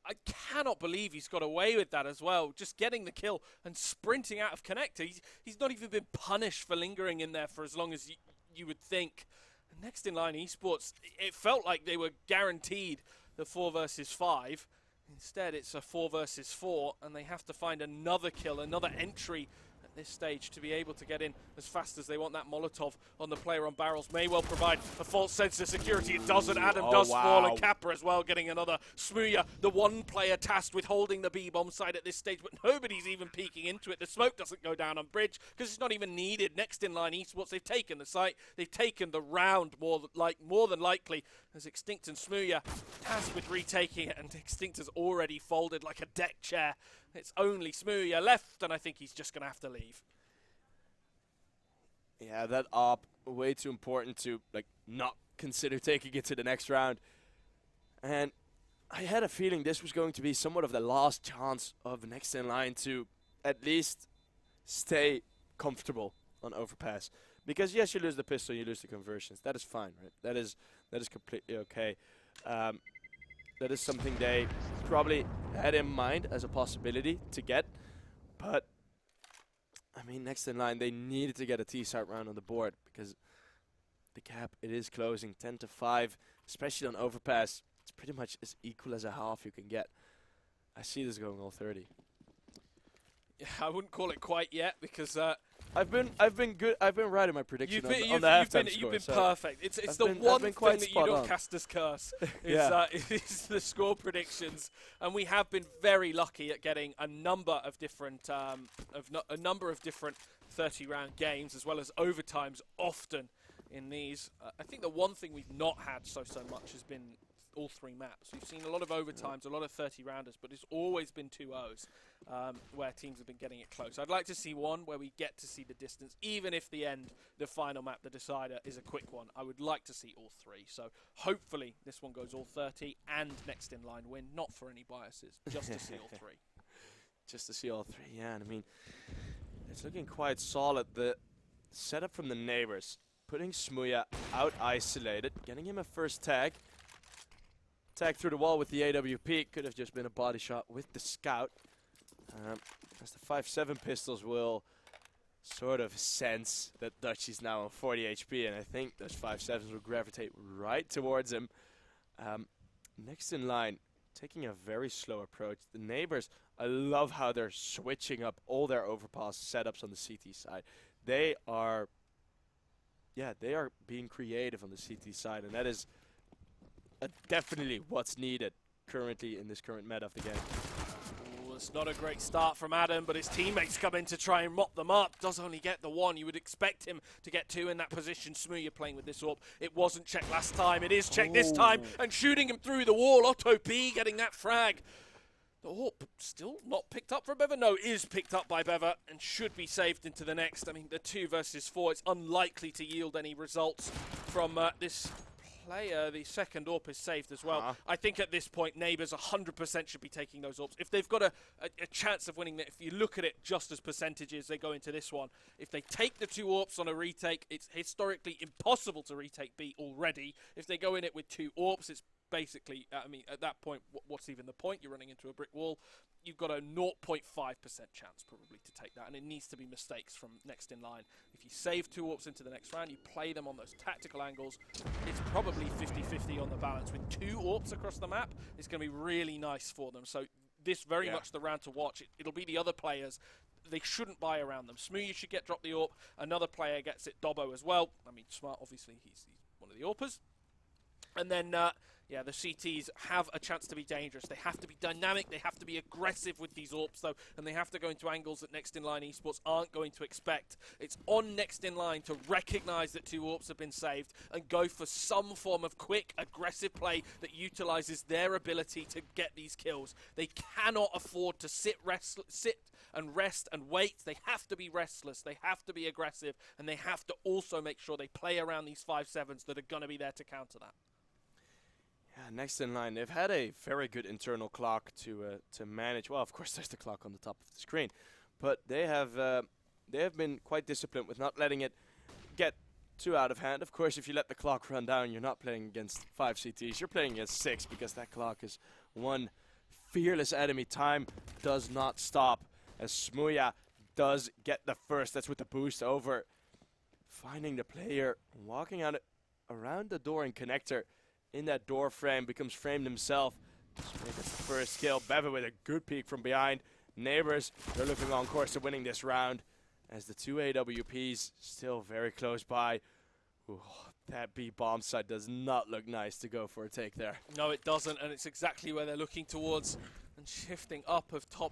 I cannot believe he's got away with that as well. Just getting the kill and sprinting out of connector. He's not even been punished for lingering in there for as long as you would think. And next in line, Esports, it felt like they were guaranteed the 4 versus 5. Instead, it's a 4 versus 4, and they have to find another kill, another entry at this stage to be able to get in as fast as they want. That Molotov on the player on barrels may well provide a false sense of security. It doesn't. Adam does fall, and Kappa as well getting another. Smooya, the one player tasked with holding the B-bomb site at this stage, but nobody's even peeking into it. The smoke doesn't go down on bridge because it's not even needed. Next in line, Esports, they've taken the site. They've taken the round more than likely, as Extinct and Smooya tasked with retaking it, and Extinct has already folded like a deck chair. It's only Smooya left, and I think he's just going to have to leave. Yeah, that op, way too important to not consider taking it to the next round. And I had a feeling this was going to be somewhat of the last chance of next in line to at least stay comfortable on overpass. Because yes, you lose the pistol, you lose the conversions. That is fine, right? That is completely okay. That is something they probably had in mind as a possibility to get. But, I mean, next in line, they needed to get a T-side round on the board because the gap, it is closing 10-5, especially on overpass. It's pretty much as equal as a half you can get. I see this going all 30. Yeah, I wouldn't call it quite yet because I've been good. I've been right in my prediction on the halftime score. You've been perfect. It's the one thing that you don't cast as curse is the score predictions, and we have been very lucky at getting a number of different 30-round games as well as overtimes often in these. I think the one thing we've not had so much has been all 3 maps. We've seen a lot of overtimes, a lot of 30-rounders, but it's always been 2-0s where teams have been getting it close. I'd like to see one where we get to see the distance, even if the final map, the decider, is a quick one. I would like to see all 3. So hopefully this one goes all 30 and next in line win, not for any biases, just to see all 3. Just to see all 3, yeah. And I mean, it's looking quite solid. The setup from the Neighbours, putting Smooya out isolated, getting him a first tag. Tag through the wall with the AWP. Could have just been a body shot with the scout. As the 5.7 pistols will sort of sense that Dutchy's now on 40 HP, and I think those 5.7s will gravitate right towards him. Next in line, taking a very slow approach. The Neighbours, I love how they're switching up all their overpass setups on the CT side. They are being creative on the CT side, and that is definitely what's needed currently in this current meta of the game. Ooh, it's not a great start from Adam, but his teammates come in to try and mop them up. Does only get the 1. You would expect him to get 2 in that position. Smooya playing with this AWP. It wasn't checked last time. It is checked this time, and shooting him through the wall. Otto P getting that frag. The AWP still not picked up for Bever. No, is picked up by Bever and should be saved into the next. I mean, the 2 versus 4, it's unlikely to yield any results from this player. The second AWP is saved as well. I think at this point, Neighbours 100% should be taking those AWPs. If they've got a chance of winning it, if you look at it just as percentages, they go into this one. If they take the 2 AWPs on a retake, it's historically impossible to retake B already. If they go in it with 2 AWPs, it's basically, I mean, at that point, what's even the point? You're running into a brick wall. You've got a 0.5% chance probably to take that, and it needs to be mistakes from next in line. If you save 2 AWPs into the next round, you play them on those tactical angles, it's probably 50-50 on the balance. With 2 AWPs across the map, it's going to be really nice for them. So this very much the round to watch. It'll be the other players. They shouldn't buy around them. Smooya should get dropped the AWP. Another player gets it, Dobbo as well. I mean, Smart, obviously, he's one of the AWPers. And then, yeah, the CTs have a chance to be dangerous. They have to be dynamic. They have to be aggressive with these AWPs, though, and they have to go into angles that Next in Line Esports aren't going to expect. It's on Next in Line to recognize that 2 AWPs have been saved and go for some form of quick, aggressive play that utilizes their ability to get these kills. They cannot afford to sit and rest and wait. They have to be restless. They have to be aggressive, and they have to also make sure they play around these 5.7s that are going to be there to counter that. Yeah, Next in Line, they've had a very good internal clock to manage. Well, of course, there's the clock on the top of the screen, but they have been quite disciplined with not letting it get too out of hand. Of course, if you let the clock run down, you're not playing against 5 CTs. You're playing against 6 because that clock is 1 fearless enemy. Time does not stop as Smuya does get the first. That's with the boost over. Finding the player, walking out around the door and connector in that door frame, becomes framed himself. Smuya gets the first kill. Beva with a good peek from behind. Neighbours, they're looking on course to winning this round as the two AWPs still very close by. Ooh, that B bomb site does not look nice to go for a take there. No, it doesn't, and it's exactly where they're looking towards and shifting up of top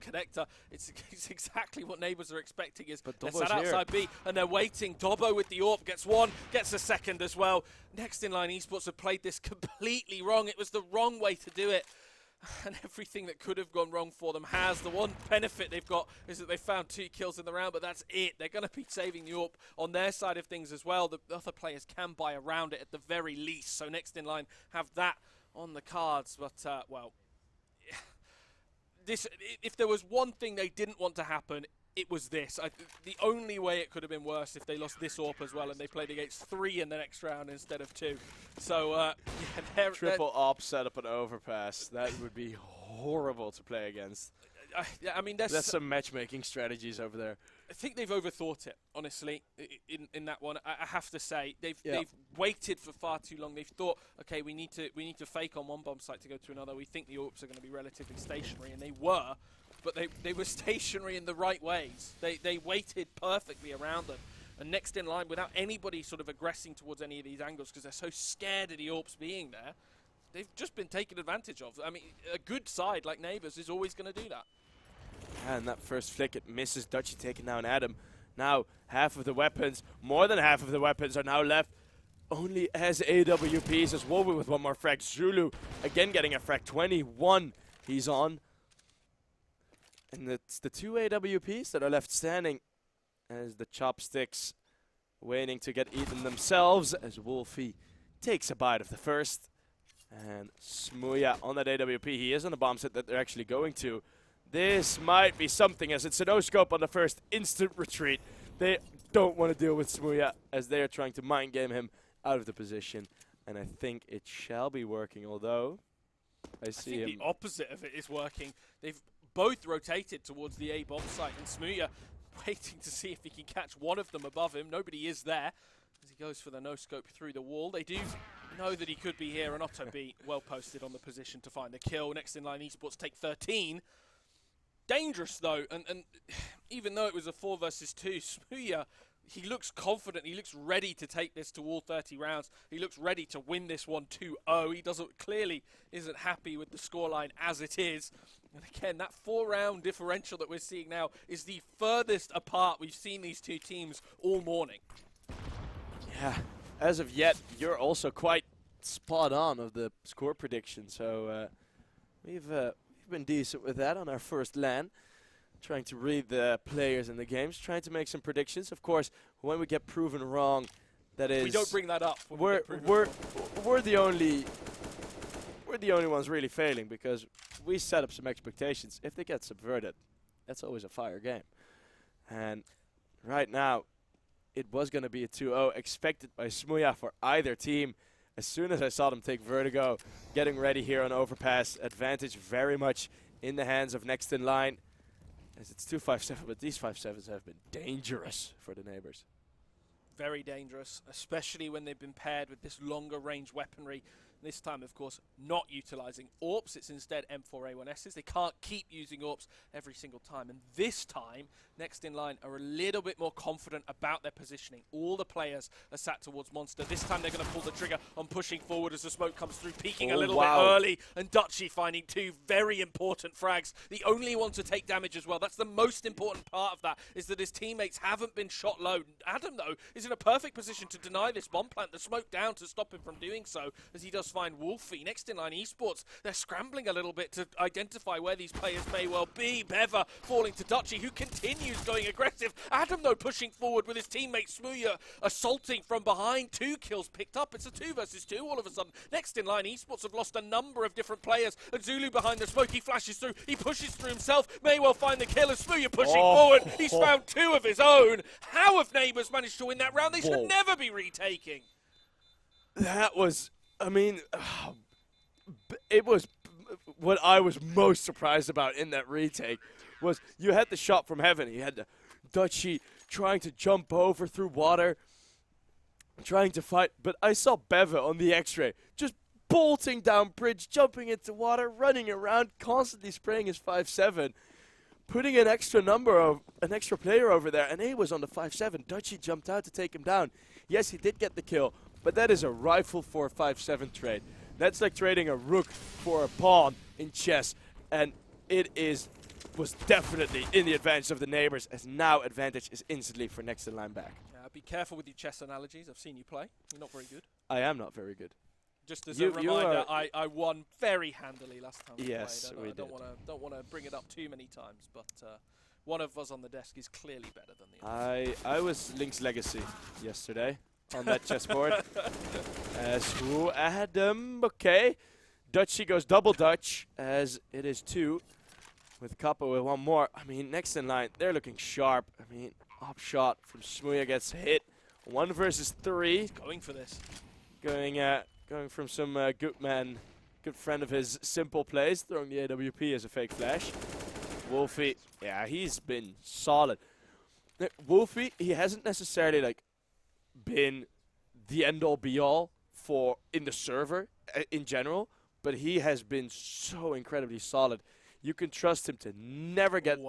connector. It's exactly what Neighbours are expecting. Is they're sat outside B and they're waiting. Dobbo with the AWP gets one, gets a second as well. Next in line Esports have played this completely wrong. It was the wrong way to do it. And everything that could have gone wrong for them has. The one benefit they've got is that they found 2 kills in the round, but that's it. They're going to be saving the AWP on their side of things as well. The other players can buy around it at the very least. So next in line have that on the cards. But, well, if there was one thing they didn't want to happen, it was this. The only way it could have been worse if they lost this AWP as well and they played against 3 in the next round instead of 2. So, yeah, triple AWP setup and overpass. That would be horrible to play against. Yeah, I mean, there's some matchmaking strategies over there. I think they've overthought it, honestly, in that one. I have to say they've waited for far too long. They've thought, okay, we need to fake on one bomb site to go to another. We think the AWPs are going to be relatively stationary, and they were. But they were stationary in the right ways. They waited perfectly around them. And next in line, without anybody sort of aggressing towards any of these angles, because they're so scared of the AWPs being there, they've just been taken advantage of. I mean, a good side like Neighbours is always going to do that. And that first flick, it misses. Dutchy taking down Adam. Now, half of the weapons, more than half of the weapons are now left only as AWPs, as Wolverine with one more frag. Zulu, again getting a frag. 21 he's on. And it's the 2 AWPs that are left standing as the chopsticks waiting to get eaten themselves as Wolfie takes a bite of the first. And Smuya on that AWP. He is on the bomb set that they're actually going to. This might be something as it's a no-scope on the first instant retreat. They don't want to deal with Smuya as they are trying to mind game him out of the position. And I think it shall be working, although I see him. The opposite of it is working. They've both rotated towards the A bomb site, and Smuya waiting to see if he can catch one of them above him. Nobody is there as he goes for the no-scope through the wall. They do know that he could be here, and Otto B well posted on the position to find the kill. Next in line, Esports take 13. Dangerous, though, and even though it was a 4 versus 2, Smuya, he looks confident. He looks ready to take this to all 30 rounds. He looks ready to win this one 2-0. He clearly isn't happy with the scoreline as it is. And again, that 4-round differential that we're seeing now is the furthest apart we've seen these two teams all morning. Yeah, as of yet, you're also quite spot on of the score prediction. So we've been decent with that on our first LAN. Trying to read the players in the games, trying to make some predictions. Of course, when we get proven wrong, that is... We don't bring that up. We're the only ones really failing because we set up some expectations. If they get subverted, that's always a fire game. And right now, it was going to be a 2-0 expected by Smuya for either team. As soon as I saw them take Vertigo, getting ready here on overpass, advantage very much in the hands of next in line. As it's 2-5-7, but these 5-7s have been dangerous for the Neighbours. Very dangerous, especially when they've been paired with this longer range weaponry. This time, of course, not utilising AWPs. It's instead M4A1Ss. They can't keep using AWPs every single time. And this time, next in line are a little bit more confident about their positioning. All the players are sat towards Monster. This time, they're going to pull the trigger on pushing forward as the smoke comes through, peeking a little bit early. And Dutchy finding 2 very important frags. The only one to take damage as well. That's the most important part of that, is that his teammates haven't been shot low. Adam, though, is in a perfect position to deny this bomb plant, the smoke down to stop him from doing so, as he does find Wolfie. Next in line, Esports, they're scrambling a little bit to identify where these players may well be. Beva falling to Dutchy, who continues going aggressive. Adam, though, pushing forward with his teammate Smuya assaulting from behind. 2 kills picked up. It's a 2 versus 2 all of a sudden. Next in line, Esports have lost a number of different players. And Zulu behind the smoke, he flashes through. He pushes through himself. May well find the kill. And Smuya pushing forward. He's found 2 of his own. How have Neighbours managed to win that round? They should never be retaking. That was... I mean, it was what I was most surprised about in that retake was you had the shot from heaven. You had the Dutchie trying to jump over through water, trying to fight. But I saw Beva on the X-ray just bolting down bridge, jumping into water, running around, constantly spraying his 5-7, putting an extra player over there, and he was on the 5-7. Dutchie jumped out to take him down. Yes, he did get the kill, but that is a rifle for a 5-7 trade. That's like trading a rook for a pawn in chess, and was definitely in the advantage of the Neighbours, as now advantage is instantly for next in line back. Be careful with your chess analogies. I've seen you play. You're not very good. I am not very good. Just as a reminder, I won very handily last time we played. We did. Don't want to bring it up too many times, but one of us on the desk is clearly better than the other. I was Link's Legacy yesterday on that chessboard. As Adam, okay. Dutchie goes double Dutch, as it is 2. With Kappa with 1 more. I mean, next in line, they're looking sharp. I mean, up shot from Smooya gets hit. 1 versus 3. He's going for this. Going from some good friend of his, Simple Plays, throwing the AWP as a fake flash. Wolfie, yeah, he's been solid. Wolfie, he hasn't necessarily been the end-all be-all in the server in general, but he has been so incredibly solid. You can trust him to never get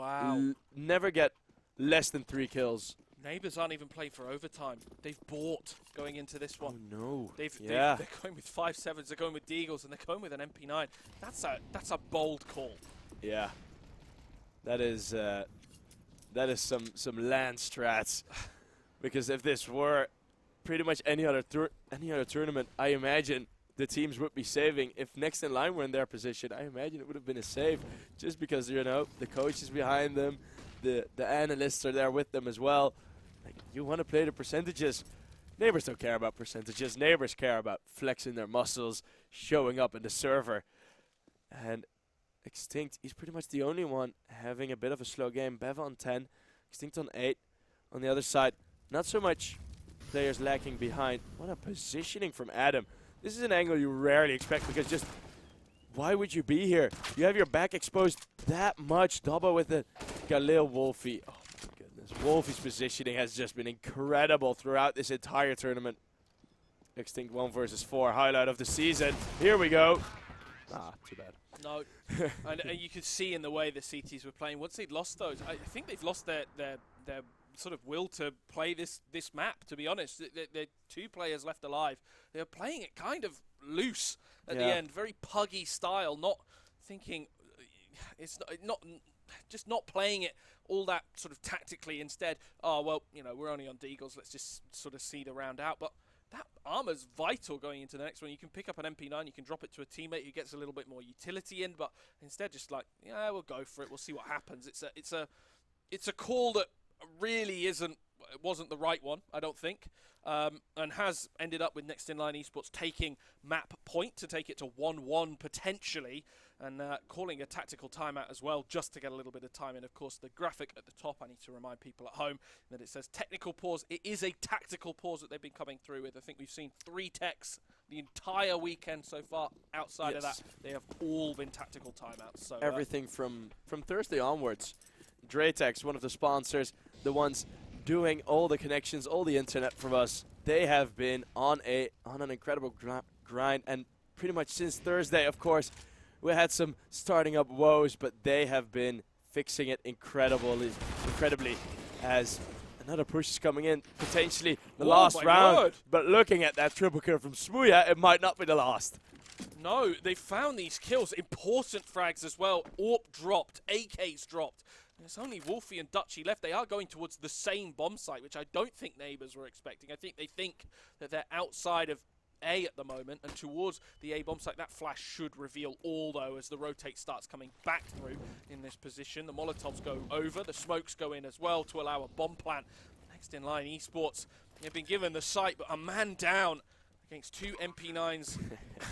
less than 3 kills. Neighbours aren't even playing for overtime. They've bought going into this one. Oh no! They're going with 5-7s. They're going with Deagles, and they're going with an MP9. That's a bold call. Yeah, that is some land strats. Because if this were pretty much any other tournament, I imagine the teams would be saving. If next in line were in their position, I imagine it would have been a save, just because the coach is behind them, the analysts are there with them as well. You want to play the percentages. Neighbours don't care about percentages. Neighbours care about flexing their muscles, showing up in the server. And Extinct, he's pretty much the only one having a bit of a slow game. Bev on 10, Extinct on 8. On the other side, not so much players lacking behind. What a positioning from Adam. This is an angle you rarely expect, because just why would you be here? You have your back exposed that much. Double with it. Galil Wolfie. Oh my goodness. Wolfie's positioning has just been incredible throughout this entire tournament. Extinct 1 versus 4. Highlight of the season. Here we go. Too bad. No. and you could see in the way the CTs were playing, once they'd lost those, I think they've lost their sort of will to play this map, to be honest. They're 2 players left alive. They're playing it kind of loose at the end, very puggy style, not thinking, it's not playing it all that sort of tactically. Instead, we're only on Deagles, let's just sort of see the round out. But that armor's vital going into the next one. You can pick up an MP9, you can drop it to a teammate who gets a little bit more utility in, but instead just we'll go for it, we'll see what happens. It's a call that really wasn't the right one, I don't think, and has ended up with Next in Line Esports taking map point to take it to 1-1 potentially, and calling a tactical timeout as well, just to get a little bit of time in. Of course, the graphic at the top, I need to remind people at home that it says technical pause. It is a tactical pause that they've been coming through with. I think we've seen 3 techs the entire weekend so far. Outside of that, they have all been tactical timeouts. So everything from Thursday onwards. Dratex, one of the sponsors, the ones doing all the connections, all the internet from us, they have been on an incredible grind, and pretty much since Thursday, of course, we had some starting up woes, but they have been fixing it incredibly, as another push is coming in, potentially the last round. Word. But looking at that triple kill from Smooya, it might not be the last. No, they found these kills, important frags as well. AWP dropped, AKs dropped. There's only Wolfie and Dutchie left. They are going towards the same bomb site, which I don't think Neighbours were expecting. I think they think that they're outside of A at the moment and towards the A bomb site. That flash should reveal all, though, as the rotate starts coming back through in this position. The Molotovs go over. The smokes go in as well to allow a bomb plant. Next in line, Esports. They've been given the site, but a man down against 2 MP9s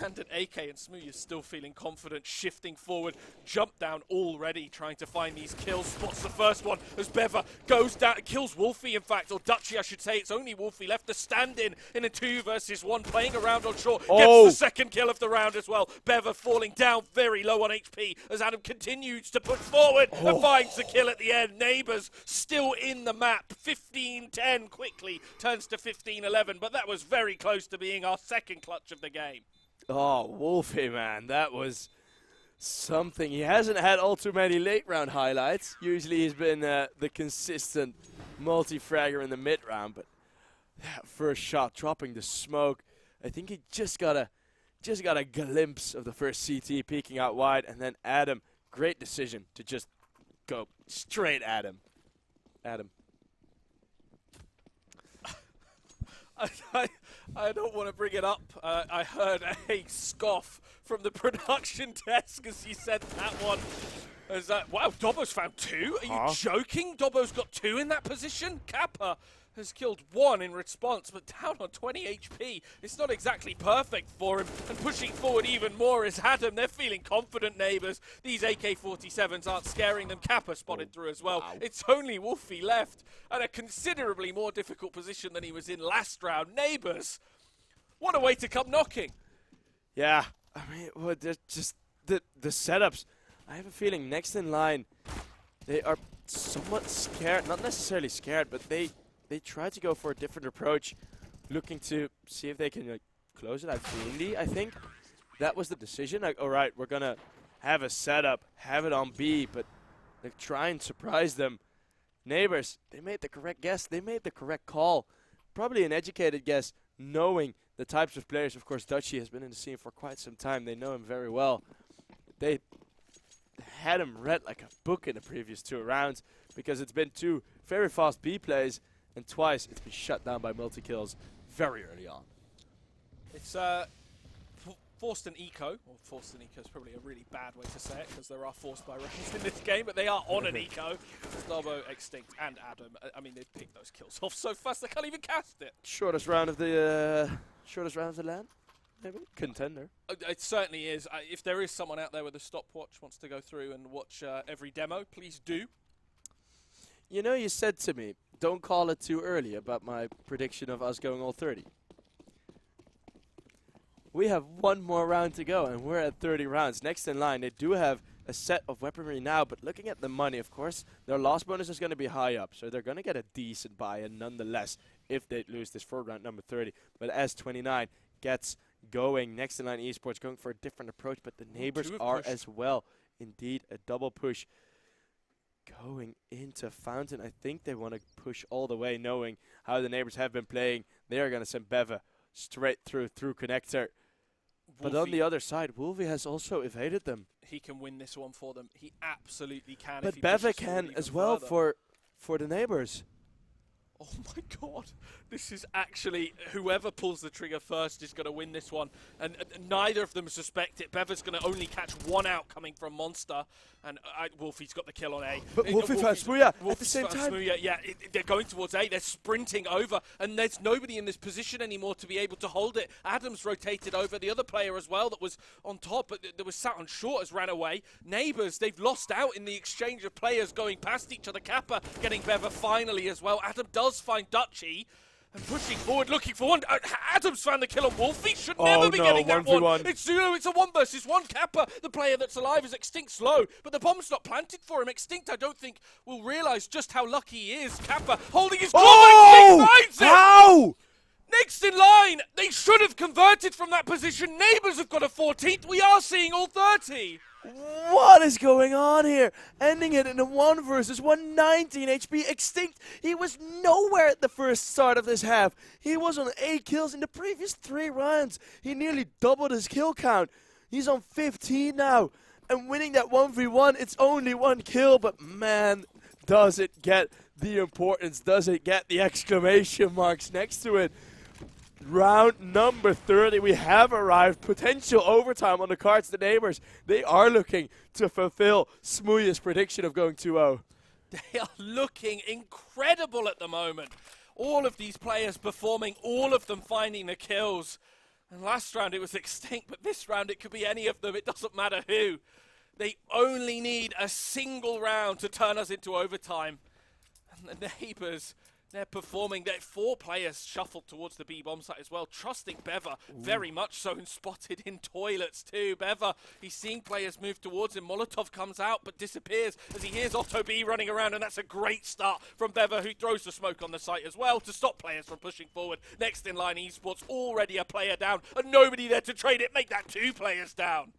and an AK, and Smooth is still feeling confident, shifting forward, jump down already, trying to find these kills. Spots the first one as Beva goes down, kills Wolfie in fact, or Dutchy I should say. It's only Wolfie left to stand in a 2 versus 1, playing around on short. Gets the second kill of the round as well. Beva falling down very low on HP as Adam continues to push forward and finds the kill at the end. Neighbours still in the map. 15-10 quickly turns to 15-11, but that was very close to being our second clutch of the game. Oh, Wolfie, man, that was something. He hasn't had all too many late round highlights. Usually he's been the consistent multi-fragger in the mid round, but that first shot, dropping the smoke, I think he just got a glimpse of the first CT peeking out wide, and then Adam, great decision to just go straight at him. Adam. I don't want to bring it up. I heard a scoff from the production desk as he said that one. As wow, Dobbo's found 2? Are you joking? Dobbo's got 2 in that position? Kappa has killed 1 in response, but down on 20 HP. It's not exactly perfect for him. And pushing forward even more is Adam. They're feeling confident, Neighbours. These AK-47s aren't scaring them. Kappa spotted through as well. Wow. It's only Wolfie left at a considerably more difficult position than he was in last round. Neighbours, what a way to come knocking. Yeah, I mean, well, just the setups. I have a feeling next in line, they are somewhat scared. Not necessarily scared, but they try to go for a different approach, looking to see if they can close it out cleanly. I think that was the decision. Like, all right, we're gonna have a setup, have it on B, but try and surprise them. Neighbours, they made the correct guess. They made the correct call. Probably an educated guess, knowing the types of players. Of course, Dutchy has been in the scene for quite some time. They know him very well. They had him read like a book in the previous 2 rounds because it's been 2 very fast B plays. And twice it's been shut down by multi-kills very early on. It's forced an eco, or forced an eco is probably a really bad way to say it because there are forced by rounds in this game, but they are on an eco. Dobbo, Extinct, and Adam. I mean, they've picked those kills off so fast they can't even cast it. Shortest round of the LAN, maybe contender. It certainly is. If there is someone out there with a stopwatch wants to go through and watch every demo, please do. You know, you said to me, don't call it too early about my prediction of us going all 30. We have 1 more round to go, and we're at 30 rounds. Next in line, they do have a set of weaponry now, but looking at the money, of course, their loss bonus is going to be high up, so they're going to get a decent buy-in nonetheless if they lose this for round number 30. But as 29 gets going, next in line Esports going for a different approach, but the Neighbours are as well. Indeed, a double push. Going into Fountain, I think they want to push all the way, knowing how the Neighbours have been playing. They are going to send Beva straight through connector. But on the other side, Wolfie has also evaded them. He can win this one for them. He absolutely can. But Beva can as well for the Neighbours. Oh my god. This is actually, whoever pulls the trigger first is going to win this one. And neither of them suspect it. Beva's going to only catch 1 out coming from Monster. And Wolfie's got the kill on A. But Wolfie found Smooya at the same time. Smooya, yeah, they're going towards A. They're sprinting over. And there's nobody in this position anymore to be able to hold it. Adams rotated over. The other player as well that was on top, but that was sat on short has ran away. Neighbours, they've lost out in the exchange of players going past each other. Kappa getting Beva finally as well. Adam does find Dutchy. And pushing forward, looking for one. Adams found the kill on Wolfie. Should never be getting that one. It's 1 versus 1. Kappa, the player that's alive, is Extinct slow. But the bomb's not planted for him. Extinct, I don't think, will realise just how lucky he is. Kappa holding his claw. Extinct finds it. How? Next in line, they should have converted from that position. Neighbours have got a 14th. We are seeing all 30. What is going on here? Ending it in a 1 versus 119 HP. Extinct. He was nowhere at the first start of this half. He was on 8 kills in the previous 3 rounds. He nearly doubled his kill count. He's on 15 now. And winning that 1v1, it's only 1 kill. But man, does it get the importance? Does it get the exclamation marks next to it? Round number 30, we have arrived. Potential overtime on the cards. The Neighbours, they are looking to fulfill Smooya's prediction of going 2-0. They are looking incredible at the moment. All of these players performing, all of them finding the kills. And last round it was Extinct, but this round it could be any of them. It doesn't matter who. They only need a single round to turn us into overtime. And the Neighbours, they're performing. They're 4 players shuffled towards the B-bomb site as well, trusting Beva very much so, and spotted in toilets too. Beva, he's seeing players move towards him. Molotov comes out but disappears as he hears Otto B running around, and that's a great start from Beva, who throws the smoke on the site as well to stop players from pushing forward. Next in line, Esports, already a player down and nobody there to trade it. Make that 2 players down.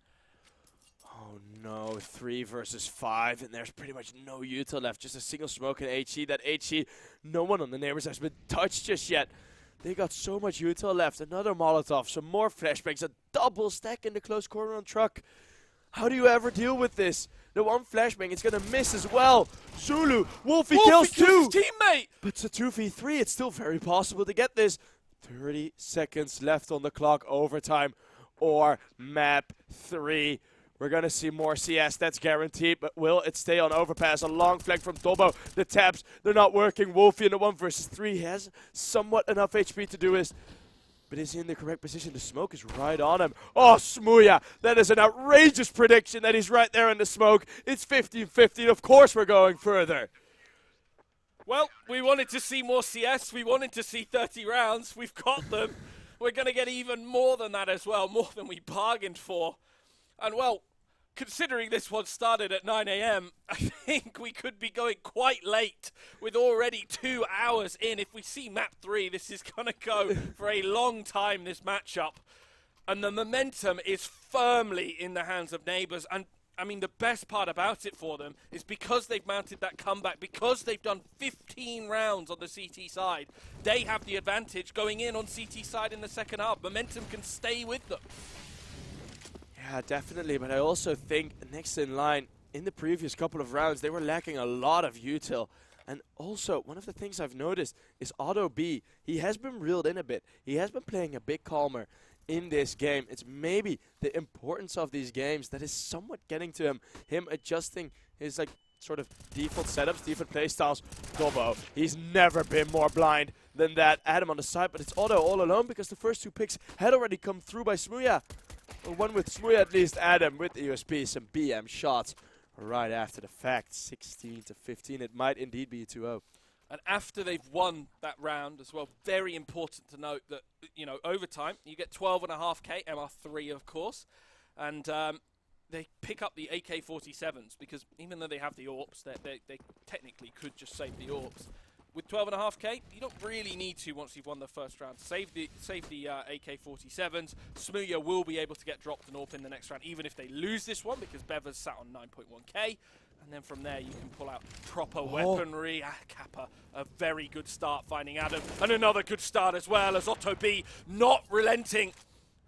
Oh no, 3 versus 5, and there's pretty much no util left. Just a single smoke in HE. That HE, no one on the Neighbours has been touched just yet. They got so much util left. Another Molotov, some more flashbangs, a double stack in the close corner on truck. How do you ever deal with this? The one flashbang, it's gonna miss as well. Zulu, Wolfie kills 2. His teammate. But it's a 2v3. It's still very possible to get this. 30 seconds left on the clock. Overtime or map 3. We're going to see more CS, that's guaranteed, but will it stay on overpass? A long flank from Dobbo. The taps, they're not working. Wolfie in the 1 versus 3 has somewhat enough HP to do this, but is he in the correct position? The smoke is right on him. Oh, Smooya, that is an outrageous prediction that he's right there in the smoke. It's 15-15, of course we're going further. Well, we wanted to see more CS. We wanted to see 30 rounds. We've got them. We're going to get even more than that as well, more than we bargained for. And well, considering this one started at 9 AM, I think we could be going quite late with already 2 hours in. If we see map 3, this is going to go for a long time, this matchup. And the momentum is firmly in the hands of Neighbours. And I mean, the best part about it for them is because they've mounted that comeback, because they've done 15 rounds on the CT side, they have the advantage going in on CT side in the second half. Momentum can stay with them. Yeah, definitely, but I also think next in line, in the previous couple of rounds, they were lacking a lot of util. And also, one of the things I've noticed is Otto B. He has been reeled in a bit. He has been playing a bit calmer in this game. It's maybe the importance of these games that is somewhat getting to him. Him adjusting his sort of default setups, default playstyles. Dobbo, he's never been more blind than that. Adam on the side, but it's Otto all alone because the first 2 picks had already come through by Smooya. Well, one with Smooya at least. Adam with the USP, some BM shots right after the fact. 16-15, it might indeed be a 2-0. And after they've won that round as well, very important to note that, you know, overtime, you get 12.5k, MR3 of course, and they pick up the AK-47s because even though they have the AWPs, they technically could just save the AWPs. With 12.5k, you don't really need to once you've won the first round. Save the AK-47s. Smooya will be able to get dropped an AWP in the next round, even if they lose this one, because Beva's sat on 9.1k. And then from there, you can pull out proper weaponry. Kappa, a very good start finding Adam. And another good start as well as Otto B not relenting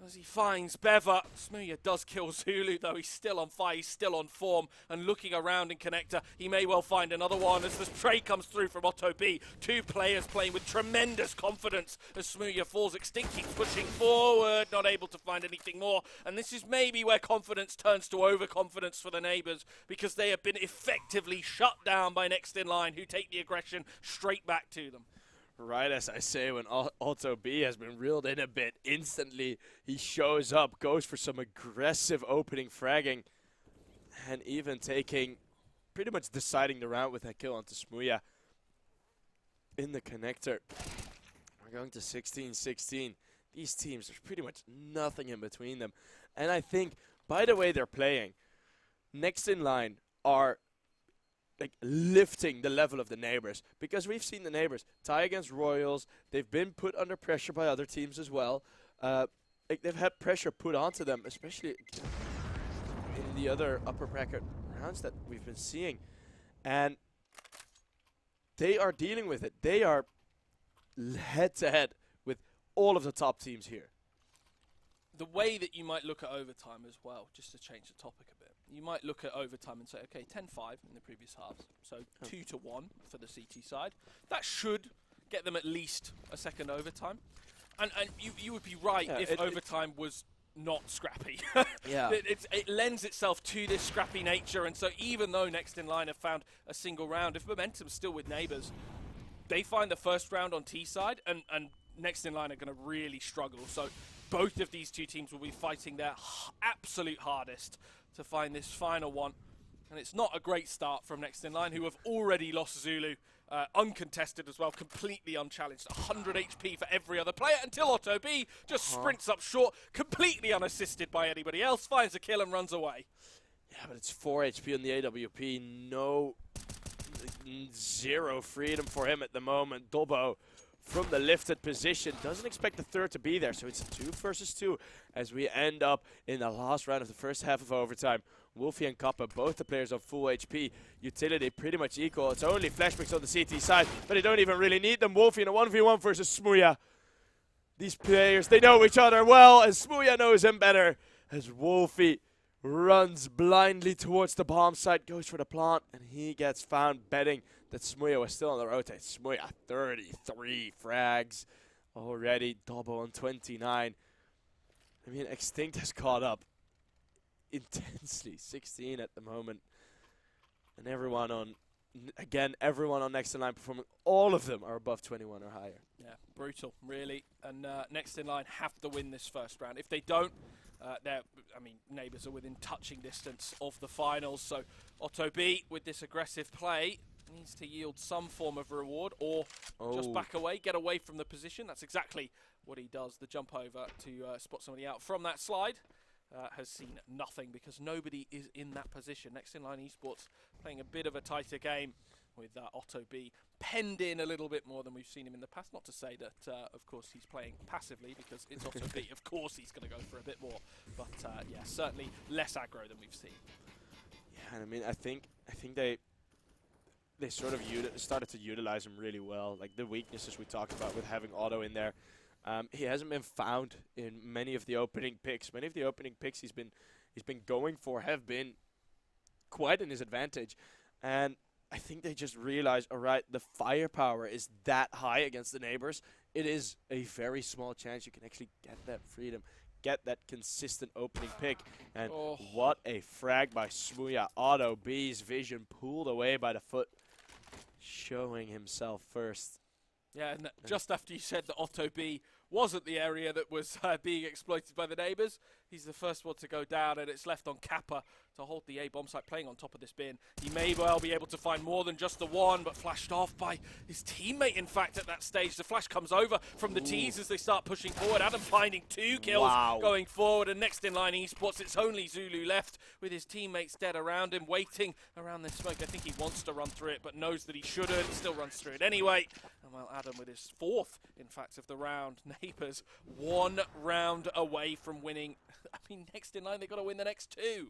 as he finds Beva. Smooya does kill Zulu, though. He's still on fire. He's still on form. And looking around in Connector, he may well find another one as the spray comes through from Otto B. 2 players playing with tremendous confidence as Smooya falls. Extinct keeps pushing forward, not able to find anything more. And this is maybe where confidence turns to overconfidence for the Neighbours, because they have been effectively shut down by next in line, who take the aggression straight back to them. Right as I say, when Otto B has been reeled in a bit, instantly he shows up, goes for some aggressive opening fragging, and even taking, pretty much deciding the round with that kill onto Smooya in the Connector. We're going to 16-16. These teams, there's pretty much nothing in between them. And I think, by the way they're playing, next in line are lifting the level of the Neighbours, because we've seen the Neighbours tie against Royals. They've been put under pressure by other teams as well. They've had pressure put onto them, especially in the other upper bracket rounds that we've been seeing, and they are dealing with it. They are head to head with all of the top teams here. The way that you might look at overtime as well, just to change the topic a bit, you might look at overtime and say, okay, 10-5 in the previous halves, so 2-1 for the CT side. That should get them at least a second overtime. And you would be right if overtime was not scrappy. Yeah. It lends itself to this scrappy nature, and so even though next in line have found a single round, if momentum's still with Neighbours, they find the first round on T side, and next in line are going to really struggle. So both of these two teams will be fighting their absolute hardest to find this final one. And it's not a great start from Next in Line, who have already lost Zulu, uncontested as well, completely unchallenged. 100 HP for every other player until Otto B just sprints up short, completely unassisted by anybody else, finds a kill and runs away. Yeah, but it's 4 HP on the AWP. Zero freedom for him at the moment. Dobbo from the lifted position doesn't expect the third to be there, so it's a 2 versus 2 as we end up in the last round of the first half of overtime. Wolfie and Kappa, both the players on full HP. Utility pretty much equal. It's only Flashbacks on the CT side, but they don't even really need them. Wolfie in a 1v1 versus Smuya. These players, they know each other well, and Smuya knows him better. As Wolfie runs blindly towards the bomb site, goes for the plant, and he gets found betting that Smuya was still on the rotate. Smuya, 33 frags already. Dobbo on 29. I mean, Extinct has caught up intensely. 16 at the moment. And everyone on, everyone on Next in Line performing, all of them are above 21 or higher. Yeah, brutal, really. And Next in Line have to win this first round. If they don't, Neighbours are within touching distance of the finals. So Otto B, with this aggressive play, needs to yield some form of reward or just back away, get away from the position. That's exactly what he does. The jump over to spot somebody out from that slide has seen nothing because nobody is in that position. Next in Line Esports playing a bit of a tighter game with Otto B penned in a little bit more than we've seen him in the past. Not to say that, of course, he's playing passively because it's Otto B. Of course he's going to go for a bit more. But, yeah, certainly less aggro than we've seen. Yeah, and I mean, I think they sort of started to utilize him really well. Like the weaknesses we talked about with having Otto in there. He hasn't been found in many of the opening picks. Many of the opening picks he's been going for have been quite in his advantage. And I think they just realized, all right, the firepower is that high against the Neighbours. It is a very small chance you can actually get that freedom, get that consistent opening pick. And what a frag by Smuya. Otto B's vision pulled away by the foot, showing himself first. Yeah, and just after you said that Otto B wasn't the area that was being exploited by the Neighbours, he's the first one to go down, and it's left on Kappa to hold the A bomb site, playing on top of this bin. He may well be able to find more than just the one, but flashed off by his teammate, in fact, at that stage. The flash comes over from the T's as they start pushing forward. Adam finding 2 kills going forward, and Next in Line Esports, it's only Zulu left with his teammates dead around him, waiting around the smoke. I think he wants to run through it, but knows that he shouldn't. Still runs through it anyway. And well, Adam with his 4th, in fact, of the round. Neighbours 1 round away from winning. I mean, Next in Line, they've got to win the next 2.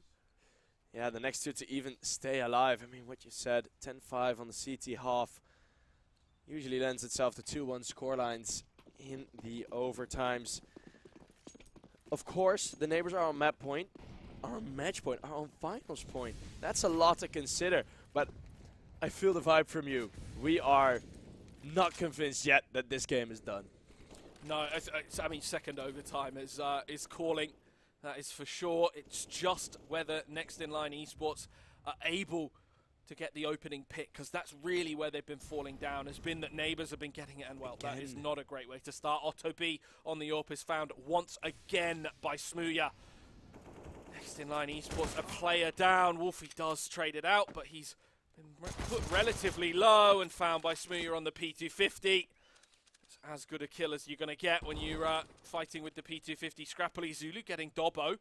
Yeah, the next 2 to even stay alive. I mean, what you said, 10-5 on the CT half usually lends itself to 2-1 scorelines in the overtimes. Of course, the Neighbours are on map point, are on match point, are on finals point. That's a lot to consider, but I feel the vibe from you. We are not convinced yet that this game is done. No, I mean, second overtime is calling. That is for sure. It's just whether Next in Line Esports are able to get the opening pick, because that's really where they've been falling down, has been that Neighbours have been getting it, and well, that is not a great way to start. Otto B on the AWP is found once again by Smuya. Next in Line Esports, a player down. Wolfie does trade it out, but he's been put relatively low and found by Smuya on the P250. As good a kill as you're going to get when you're fighting with the P250. Scrappily Zulu getting Dobbo.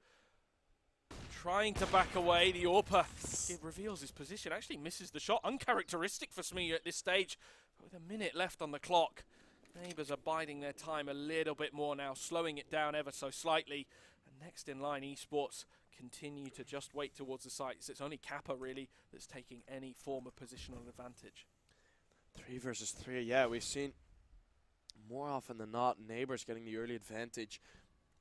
Trying to back away. The AWPer, it reveals his position. Actually misses the shot. Uncharacteristic for Smuya at this stage. With a minute left on the clock. Neighbours are biding their time a little bit more now. Slowing it down ever so slightly. And Next in Line Esports continue to just wait towards the sites. It's only Kappa really that's taking any form of positional advantage. 3 versus 3. Yeah, we've seen more often than not Neighbours getting the early advantage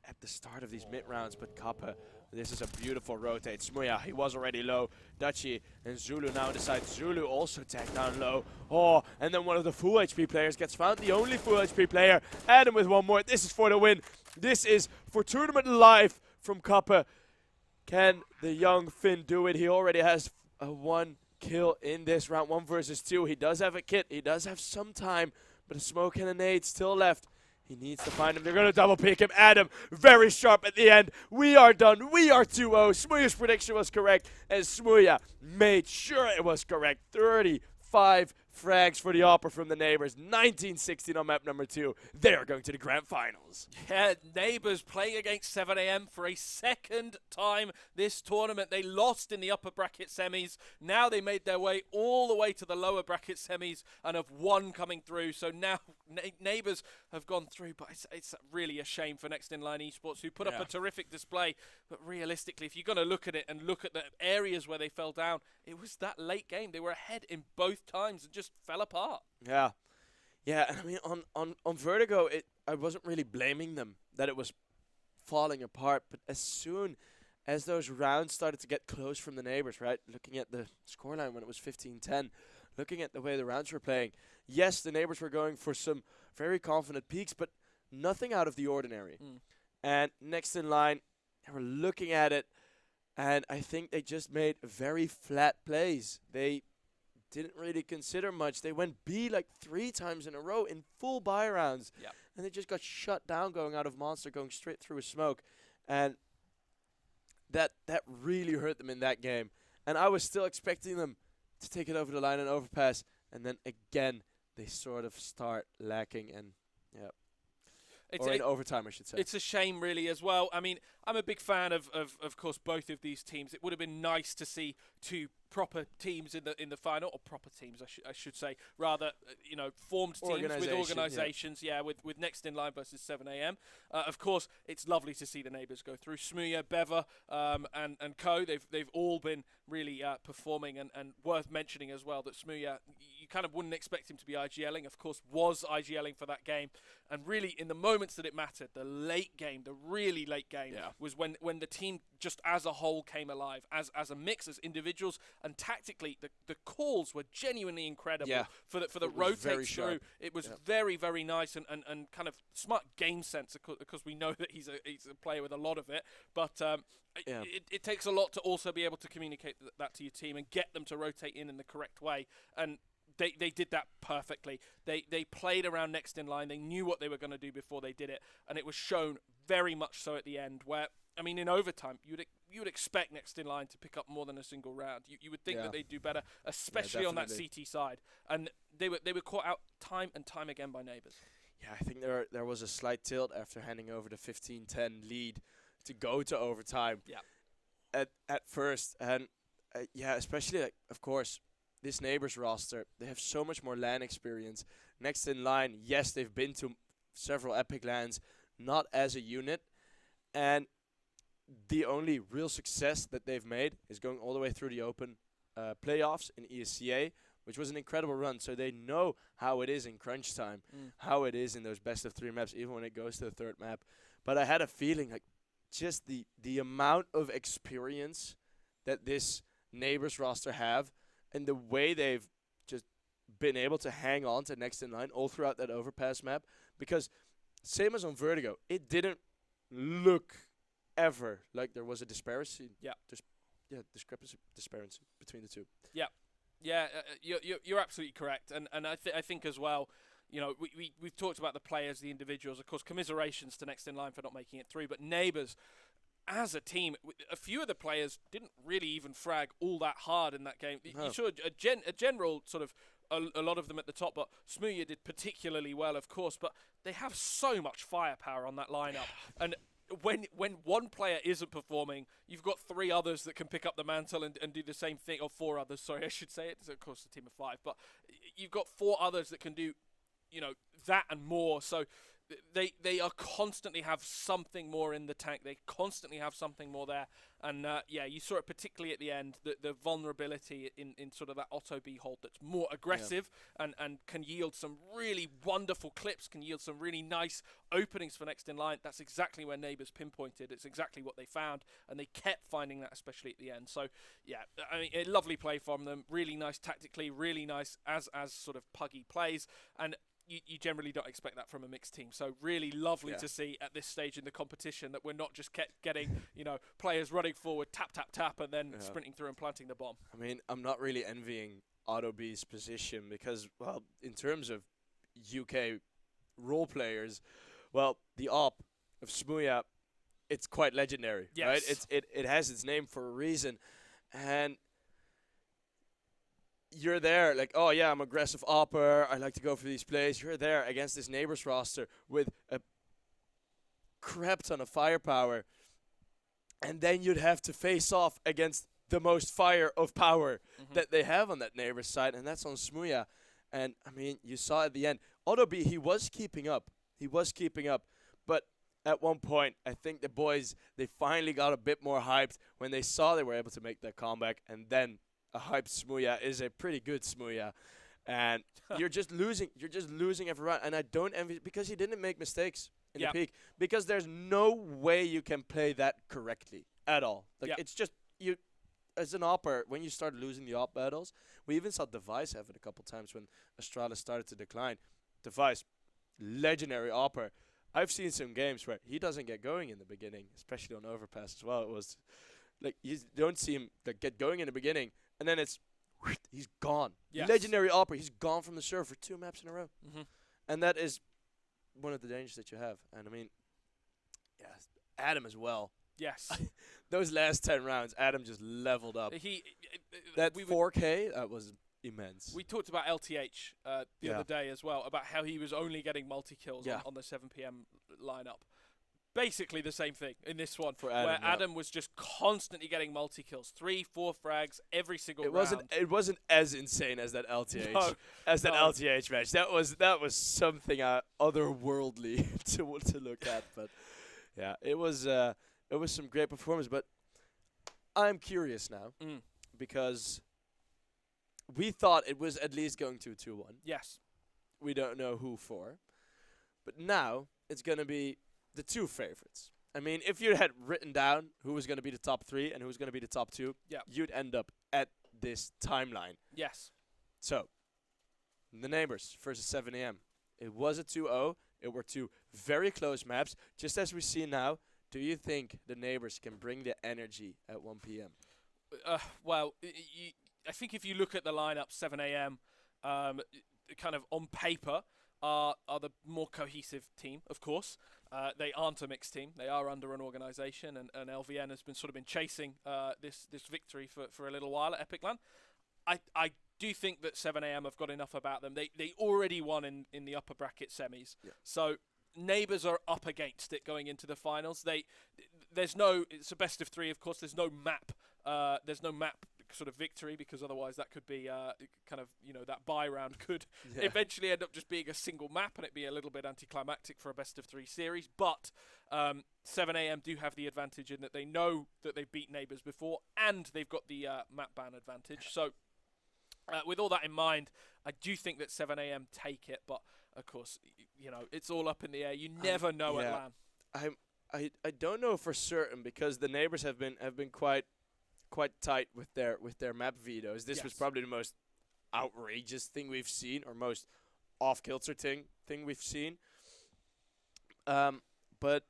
at the start of these mid-rounds, but Kappa, this is a beautiful rotate. Smuya, he was already low. Dutchy and Zulu now decide. Zulu also tagged down low. Oh, and then one of the full HP players gets found. The only full HP player. Adam with one more. This is for the win. This is for tournament life from Kappa. Can the young Finn do it? He already has a 1 kill in this round. 1 versus 2. He does have a kit. He does have some time. But a smoke and a nade still left. He needs to find him. They're going to double pick him. Adam, very sharp at the end. We are done. We are 2-0. Smuya's prediction was correct, and Smuya made sure it was correct. 35 frags for the Opera from the Neighbours. 1916 on map number 2. They are going to the grand finals. Yeah, Neighbours playing against 7am for a second time this tournament. They lost in the upper bracket semis. Now they made their way all the way to the lower bracket semis and have won coming through. So now Neighbours have gone through, but it's really a shame for Next In Line Esports, who put up a terrific display. But realistically, if you're going to look at it and look at the areas where they fell down, it was that late game. They were ahead in both times and just fell apart. Yeah. Yeah, and I mean, on Vertigo, I wasn't really blaming them that it was falling apart. But as soon as those rounds started to get close from the Neighbours, right, looking at the scoreline when it was 15-10, looking at the way the rounds were playing, yes, the Neighbours were going for some very confident peaks, but nothing out of the ordinary. And Next In Line, they were looking at it, and I think they just made very flat plays. They didn't really consider much. They went B like 3 times in a row in full buy rounds. Yep. And they just got shut down going out of Monster, going straight through a smoke. And that really hurt them in that game. And I was still expecting them to take it over the line and overpass. And then again, they sort of start lacking. And or in overtime, I should say. It's a shame, really, as well. I mean, I'm a big fan of course, both of these teams. It would have been nice to see 2 proper teams in the final, or proper teams, I should say, rather, formed teams with organisations. With Next In Line versus 7am. Of course, it's lovely to see the Neighbours go through. Smuya, Beva, and Co. They've all been really performing, and worth mentioning as well that Smuya, you kind of wouldn't expect him to be IGLing. Of course, was IGLing for that game, and really in the moments that it mattered, the late game, the really late game, was when the team just as a whole came alive, as a mix, as individuals, and tactically the calls were genuinely incredible for the rotates through. It was very, very nice and kind of smart game sense, because we know that he's a player with a lot of it, but it takes a lot to also be able to communicate that to your team and get them to rotate in the correct way, and they did that perfectly. They played around Next In Line. They knew what they were going to do before they did it, and it was shown very much so at the end, where, I mean, in overtime, you would expect Next In Line to pick up more than a single round. You would think that they'd do better, especially on that CT side. And they were caught out time and time again by Neighbours. Yeah, I think there was a slight tilt after handing over the 15-10 lead to go to overtime. Yeah. At first, and especially of course, this Neighbours roster, they have so much more LAN experience. Next In Line, yes, they've been to several Epic LANs, not as a unit, and the only real success that they've made is going all the way through the open playoffs in ESCA, which was an incredible run. So they know how it is in crunch time, how it is in those best of 3 maps, even when it goes to the 3rd map. But I had a feeling like just the amount of experience that this Neighbours roster have, and the way they've just been able to hang on to Next In Line all throughout that overpass map. Because same as on Vertigo, it didn't look ever like there was a disparity. Disparity between the two. You're absolutely correct, and I think as well, we've talked about the players, the individuals. Of course, commiserations to Next In Line for not making it through, but Neighbours, as a team, a few of the players didn't really even frag all that hard in that game. You saw a general sort of a lot of them at the top, but Smuya did particularly well, of course. But they have so much firepower on that lineup, and when one player isn't performing, you've got 3 others that can pick up the mantle and do the same thing, or 4 others. Sorry, I should say it. It's of course a team of 5, but you've got 4 others that can do, that and more. So they are constantly have something more in the tank. They constantly have something more there. And you saw it particularly at the end, the vulnerability in sort of that auto B hold that's more aggressive and can yield some really wonderful clips, can yield some really nice openings for Next In Line. That's exactly where Neighbours pinpointed. It's exactly what they found, and they kept finding that, especially at the end. So I mean, a lovely play from them, really nice tactically, really nice as sort of puggy plays, and you generally don't expect that from a mixed team. So really lovely to see at this stage in the competition that we're not just getting, players running forward, tap, tap, tap, and then sprinting through and planting the bomb. I mean, I'm not really envying Auto B's position because, well, in terms of UK role players, Well, the op of Smuya, it's quite legendary, right? Yes. It has its name for a reason, and you're there like, oh yeah, I'm aggressive opper. I like to go for these plays. You're there against this Neighbours roster with a crap ton of firepower, and then you'd have to face off against the most fire of power that they have on that Neighbours side, and that's on Smuya. And I mean, you saw at the end, although he was keeping up. He was keeping up, but at one point, I think the boys, they finally got a bit more hyped when they saw they were able to make that comeback, and then a hyped Smuya is a pretty good Smuya, and you're just losing every round. And I don't envy, because he didn't make mistakes in the peak, because there's no way you can play that correctly at all. Like it's just you. As an opper, when you start losing the op battles, we even saw Device have it a couple times when Astralis started to decline. Device, legendary opper. I've seen some games where he doesn't get going in the beginning, especially on overpass as well. It was like you don't see him get going in the beginning, and then he's gone. Yes. Legendary opper, he's gone from the server for 2 maps in a row, and that is one of the dangers that you have. And I mean, Adam as well. Yes. Those last 10 rounds, Adam just leveled up. That 4K, that was immense. We talked about LTH the other day as well, about how he was only getting multi-kills on the 7 PM lineup. Basically the same thing in this one, for Adam, where Adam was just constantly getting multi-kills, 3-4 frags every single round. It wasn't as insane as that LTH, LTH match. That was something otherworldly to look at. But yeah, it was some great performance. But I'm curious now because we thought it was at least going to 2-1. Yes. We don't know who for, but now it's going to be the 2 favorites. I mean, if you had written down who was going to be the top 3 and who was going to be the top 2, you'd end up at this timeline. Yes. So, the Neighbours versus 7 AM. It was a 2-0. It were 2 very close maps. Just as we see now, do you think the Neighbours can bring the energy at 1 PM? Well, I think if you look at the lineup, 7 AM, kind of on paper, are the more cohesive team, of course. They aren't a mixed team. They are under an organisation, and LVN has been chasing this victory for a little while at EPIC39. I do think that 7 AM have got enough about them. They already won in the upper bracket semis. Yeah. So Neighbours are up against it going into the finals. It's a best of 3, of course. There's no map. There's no map sort of victory, because otherwise that could be kind of, that bye round could eventually end up just being a single map, and it'd be a little bit anticlimactic for a best of 3 series. But 7 AM do have the advantage in that they know that they've beat Neighbours before, and they've got the map ban advantage. So with all that in mind, I do think that 7 AM take it, but of course, it's all up in the air. You never know at LAN. I don't know for certain, because the Neighbours have been quite tight with their map vetoes. This was probably the most outrageous thing we've seen, or most off-kilter thing we've seen. But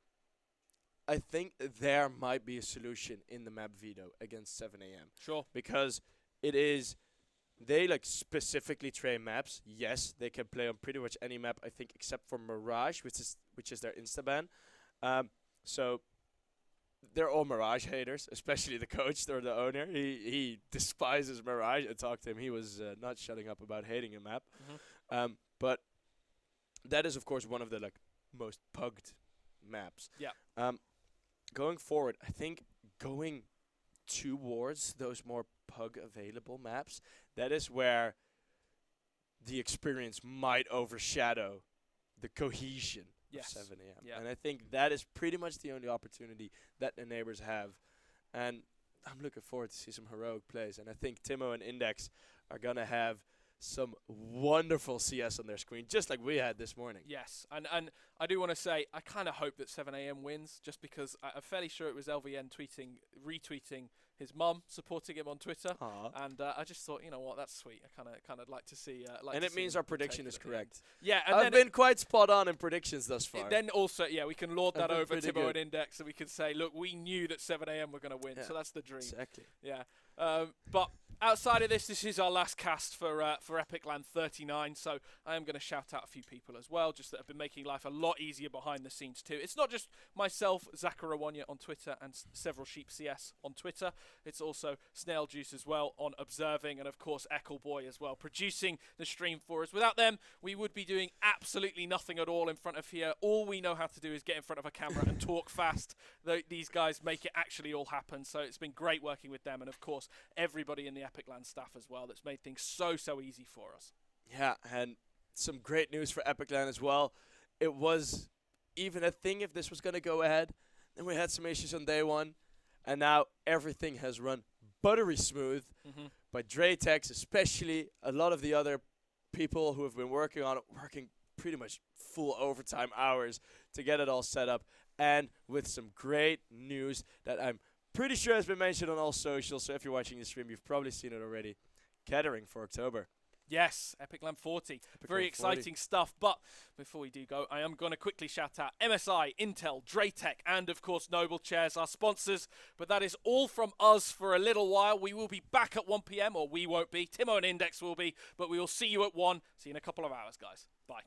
I think there might be a solution in the map veto against 7 AM. Sure. Because they specifically train maps. Yes, they can play on pretty much any map, I think, except for Mirage, which is their insta-ban. So they're all Mirage haters, especially the coach or the owner. He despises Mirage. I talked to him. He was not shutting up about hating a map. But that is, of course, one of the most pugged maps. Yeah. Going forward, I think going towards those more pug available maps, that is where the experience might overshadow the cohesion of 7 AM. Yeah. And I think that is pretty much the only opportunity that the Neighbours have. And I'm looking forward to see some heroic plays. And I think Timo and Index are going to have some wonderful CS on their screen, just like we had this morning. Yes, and I do want to say, I kind of hope that 7 AM wins, just because I'm fairly sure it was LVN retweeting his mum, supporting him on Twitter. Aww. And I just thought, you know what, that's sweet. I kind of like to see. And it means our prediction is correct. Yeah, and I've been quite spot on in predictions thus far. Then also, we can lord that over Timo and Index, and we can say, look, we knew that 7 AM were going to win, so that's the dream. Exactly. Yeah. But Outside of this is our last cast for EPIC39, so I am going to shout out a few people as well, just that have been making life a lot easier behind the scenes too. It's not just myself, Zakarawanya on Twitter, and several Sheep CS on Twitter. It's also Snail Juice as well on observing, and of course Eccleboy as well, producing the stream for us. Without them, we would be doing absolutely nothing at all in front of here. All we know how to do is get in front of a camera and talk fast. These guys make it actually all happen, so it's been great working with them, and of course everybody in the EPICland staff as well that's made things so easy for us. Yeah, and some great news for EPICland as well. It was even a thing if this was going to go ahead. Then we had some issues on day one, and now everything has run buttery smooth. By Draytex, especially a lot of the other people who have been working on it, working pretty much full overtime hours to get it all set up, and with some great news that I'm pretty sure has been mentioned on all socials, so if you're watching the stream, you've probably seen it already. Catering for October. Yes, EPICland 40. Very exciting stuff. But before we do go, I am going to quickly shout out MSI, Intel, Draytech, and of course Noble Chairs, our sponsors. But that is all from us for a little while. We will be back at 1 PM, or we won't be. Timo and Index will be, but we will see you at 1. See you in a couple of hours, guys. Bye.